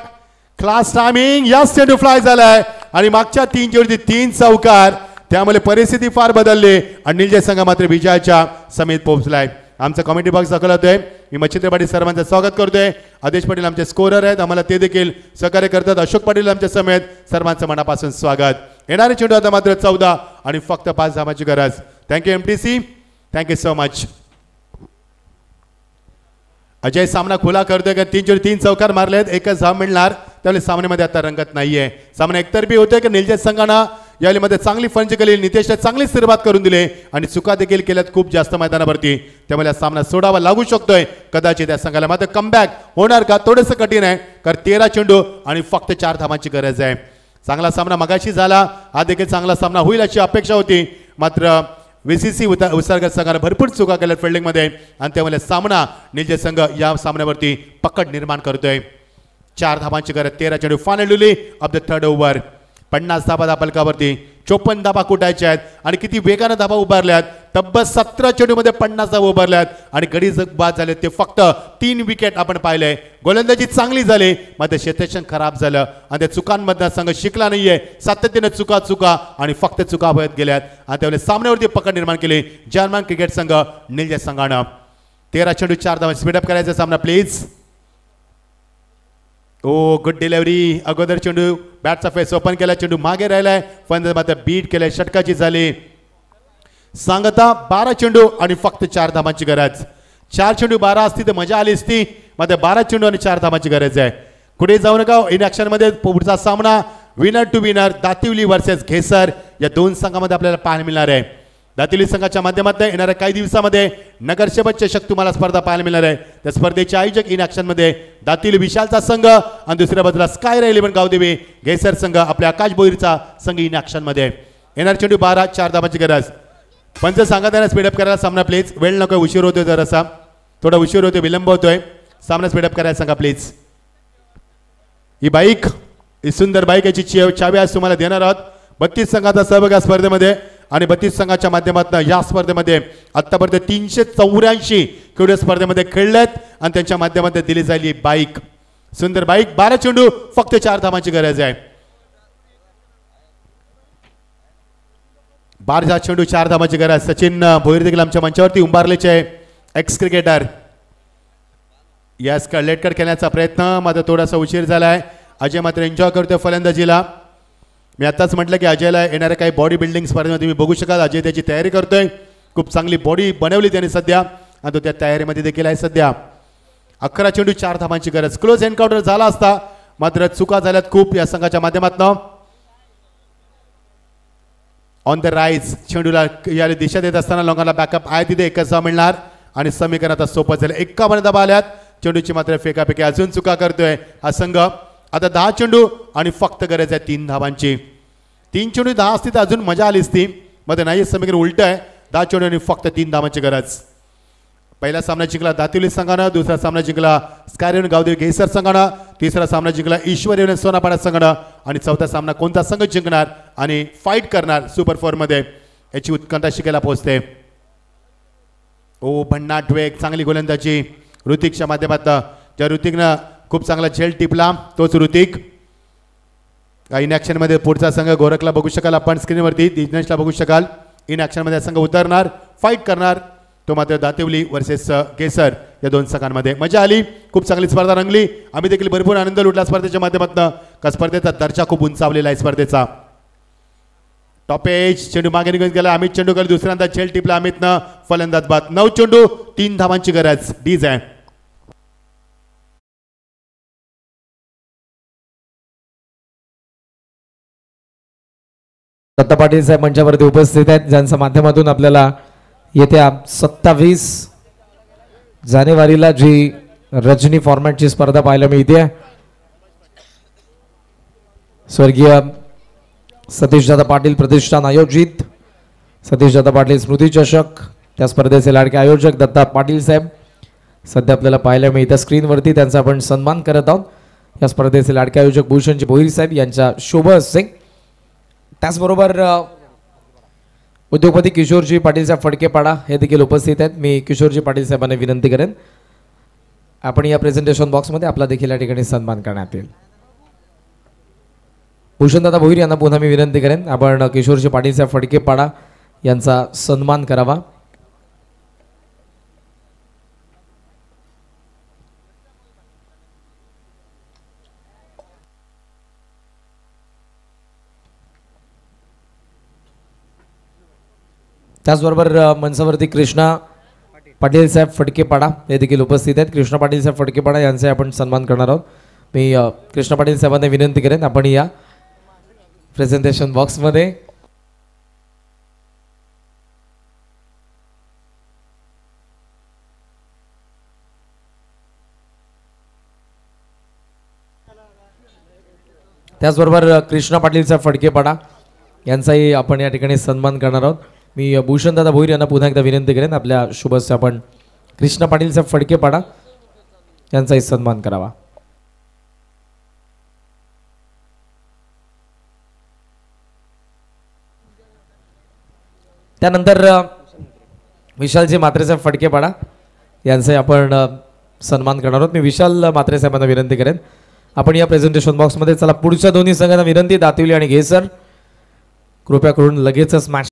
क्लास टायमिंग, याच चेंडू फ्लाय झालाय आणि मागच्या 3 चेंडूची 3 चौकार. त्यामुळे परिस्थिती फार बदलली आणि निलजे संघ मात्र विजयाच्या समेत पोहोचलाय. आमचा कॉमेंट्री बॉक्स दाखवतोय. मी मच्छिंद्र पाटील सर्वांचं स्वागत करतोय. आदेश पाटील आमचे स्कोरर आहेत, आम्हाला ते देखील सहकार्य करतात. अशोक पाटील आमच्या समेत सर्वांचं मनापासून स्वागत. येणारे चेंडू आता मात्र 14 आणि फक्त 5 धावांची गरज. Thank you MTC, thank you so much. Ajay सामना खुला करतोय का 3 चेंडू 3 चौकार मारलेत, एकच धाव मिळणार. त्यामुळे सामन्यामध्ये आता रंगत नाहीये. सामना एकतर्फी होतोय की निलजे संघानं यामध्ये चांगली फंच केली, नितेशला चांगली सुरुवात करून दिली आणि चुका देखील केल्यात खूप जास्त मैदानावरती. त्यामुळे सामना सोडावा लागू शकतोय कदाचित त्या संघाला. मात्र कमबॅक होणार का थोडंसं कठीण आहे, कारण 13 चेंडू आणि फक्त 4 धावांची गरज आहे. चांगला सामना मगाशी झाला, हा देखील चांगला सामना होईल अशी अपेक्षा होती. मात्र VCC उसारकर संघाने भरपूर चुका केल्यात फिल्डिंगमध्ये आणि त्यामुळे सामना निलजे संघ या सामन्यावरती पकड निर्माण करतोय. 4 धावांची गरज. 13 चेंडू finally of the third over. 50 धाबा फलकावरती 54 धाबा कुटायच्या आहेत आणि किती वेगानं धाबा उभारल्यात. तब्बल 17 चेंडूमध्ये 50 धाबा उभारल्यात आणि गडी बाद झाले ते फक्त 3 विकेट आपण पाहिले. गोलंदाजी चांगली झाली, मात्र क्षेत्ररक्षण खराब झालं आणि त्या चुकांमधला संघ शिकला नाहीये. सातत्याने चुका आणि फक्त चुका होत गेल्यात आणि त्यावेळेस सामन्यावरती पकड निर्माण केली जर्मन क्रिकेट संघ निलजे संघानं. 13 चेंडू 4 धावा. स्पीडअप करायचा सामना प्लीज. O good delivery. अगोदर चेंडू बॅटचा फेस ओपन केला, चेंडू मागे राहिलाय, पण मात्र बीट केलाय, षटकाची झाली. सांगता 12 चेंडू आणि फक्त 4 धावांची गरज. 4 चेंडू 12 असती तर मजा आली असती, मात्र 12 चेंडू आणि 4 धावांची गरज आहे. कुठे जाऊ नका. इन ऍक्शन मध्ये पुढचा सामना विनर टू विनर दातिवली वर्सेस घेसर या 2 संघांमध्ये आपल्याला पाहायला मिळणार आहे. दातिवली संघाच्या माध्यमातून येणाऱ्या काही दिवसामध्ये नगरसेवक चषक तुम्हाला स्पर्धा पाहायला मिळणार आहे. त्या स्पर्धेचे आयोजक इन ऍक्शन मध्ये दातिवली विशालचा संघ आणि दुसऱ्या बाजूला स्काय रेल 11 गावदेवी घेसर संघ आपल्या आकाश बोईरचा संघ इन ऍक्शन मध्ये. येणार चेंडू 12, 4 धावांची गरज. पंच सांगा त्यांना स्पीडअप करायला सामना प्लीज. वेळ नको, उशीर होतोय, जरासा थोडा उशीर होतोय, विलंब होतोय. सामना स्पीडअप करायला सांगा प्लीज. ही बाईक, ही सुंदर बाईक, याची चावी आज तुम्हाला देणार आहोत. 32 संघाचा सहभाग या स्पर्धेमध्ये आणि 32 संघाच्या माध्यमातून या स्पर्धेमध्ये आतापर्यंत 384 खेळाडू स्पर्धेमध्ये खेळलेत आणि त्यांच्या माध्यमातून दिली जाईल बाईक, सुंदर बाईक. 12 चेंडू फक्त 4 धावांची गरज आहे. 12 चेंडू 4 धावांची गरज. सचिन भोईर देखील आमच्या मंचावरती उभारलेचे एक्स क्रिकेटर. यास लेट कट खेळण्याचा प्रयत्न, मात्र थोडासा उशीर झालाय. अजय मात्र एन्जॉय करतोय फलंदाजीला. मी आताच म्हटलं की अजयला येणाऱ्या काही बॉडी बिल्डिंग स्पर्धेमध्ये तुम्ही बघू शकाल. अजय त्याची तयारी करतोय, खूप चांगली बॉडी बनवली त्याने सध्या आणि तो त्या तयारीमध्ये देखील आहे सध्या. 11 चेंडू 4 धावांची गरज. क्लोज एन्काउंटर झाला असता, मात्र चुका झाल्यात खूप या संघाच्या माध्यमातून. ऑन द राईज चेंडूला या दिशा देत असताना लोकांना बॅकअप आहे तिथे एकच धाव मिळणार आणि समीकरण आता सोपं झालं. 51 धाबा आल्यात. चेंडूची मात्र फेकाफेकी अजून चुका करतोय हा संघ. आता 10 चेंडू आणि फक्त गरज आहे 3 धावांची. 3 चेंडू 10 असती तर अजून मजा आली असती, मध्ये नाही समीकरण उलट आहे. 10 चेंडू आणि फक्त 3 धावांची गरज. पहिला सामना जिंकला दातिवली संघानं, दुसरा सामना जिंकला स्कायरेन गावदेवी घेसर संघानं, तिसरा सामना जिंकला ईश्वर येऊन सोनापाडा संघानं आणि चौथा सामना कोणता संघ जिंकणार आणि फाईट करणार सुपर 4 मध्ये याची उत्कंठा शिकायला पोहोचते. ओ भन्नाट वेग, चांगली गोलंदाजी ऋतिकच्या माध्यमातून. ज्या ऋतिकनं खूप चांगला झेल टिपला तोच ऋतिक. इन ऍक्शन मध्ये पुढचा संघ गोरखला बघू शकाल आपण स्क्रीनवरती, दिनेशला बघू शकाल. इन ऍक्शन मध्ये संघ उतरणार, फाईट करणार तो मात्र दातिवली वर्सेस केसर या 2 संघांमध्ये. मजा आली, खूप चांगली स्पर्धा रंगली. आम्ही देखील भरपूर आनंद लुटला स्पर्धेच्या माध्यमातून. का स्पर्धेचा दर्जा खूप उंचावलेला आहे स्पर्धेचा. टॉप एज चेंडू मागे निघून गेला. अमित चेंडूकर दुसऱ्यांदा झेल टिपला अमितनं. फलंदाज बाद. 9 चेंडू 3 धावांची गरज. डीज आहे. दत्ता पाटील साहेब मंचावरती उपस्थित आहेत, ज्यांच्या माध्यमातून आपल्याला येत्या 27 जानेवारीला जी रजनी फॉर्मॅटची स्पर्धा पाहायला मिळते. स्वर्गीय सतीशदादा पाटील प्रतिष्ठान आयोजित सतीशदादा पाटील स्मृती चषक, त्या स्पर्धेचे लाडके आयोजक दत्ता पाटील साहेब सध्या आपल्याला पाहायला मिळतात स्क्रीनवरती. त्यांचा आपण सन्मान करत आहोत. या स्पर्धेचे लाडके आयोजक भूषणजी भोईर साहेब यांच्या शुभ हस्ते. त्याचबरोबर उद्योगपती किशोरजी पाटील साहेब फडकेपाडा हे देखील उपस्थित आहेत. मी किशोरजी पाटील साहेबांना विनंती करेन आपण या प्रेझेंटेशन बॉक्समध्ये आपला देखील या ठिकाणी सन्मान करण्यात येईल. भूषणदादा भोईर यांना पुन्हा मी विनंती करेन आपण किशोरजी पाटील साहेब फडकेपाडा यांचा सन्मान करावा. त्याचबरोबर मंचावरती कृष्णा पाटील साहेब फडकेपाडा हे देखील उपस्थित आहेत. कृष्णा पाटील साहेब फडकेपाडा यांचा आपण सन्मान करणार आहोत. मी कृष्णा पाटील साहेबांना विनंती करेन आपण या प्रेझेंटेशन बॉक्समध्ये त्याचबरोबर कृष्णा पाटील साहेब फडकेपाडा यांचाही आपण या ठिकाणी सन्मान करणार आहोत. मी भूषणदादा भोईर यांना पुन्हा एकदा विनंती करेन आपल्या शुभस्य आपण कृष्णा पाटील साहेब फडकेपाडा यांचाही सन्मान करावा. त्यानंतर विशालजी म्हात्रे साहेब फडकेपाडा यांचाही आपण सन्मान करणार आहोत. मी विशाल म्हात्रे साहेबांना विनंती करेन आपण या प्रेझेंटेशन बॉक्समध्ये. चला पुढच्या दोन्ही संघांना विनंती दातिवली आणि घेसर कृपया करून लगेचच मॅच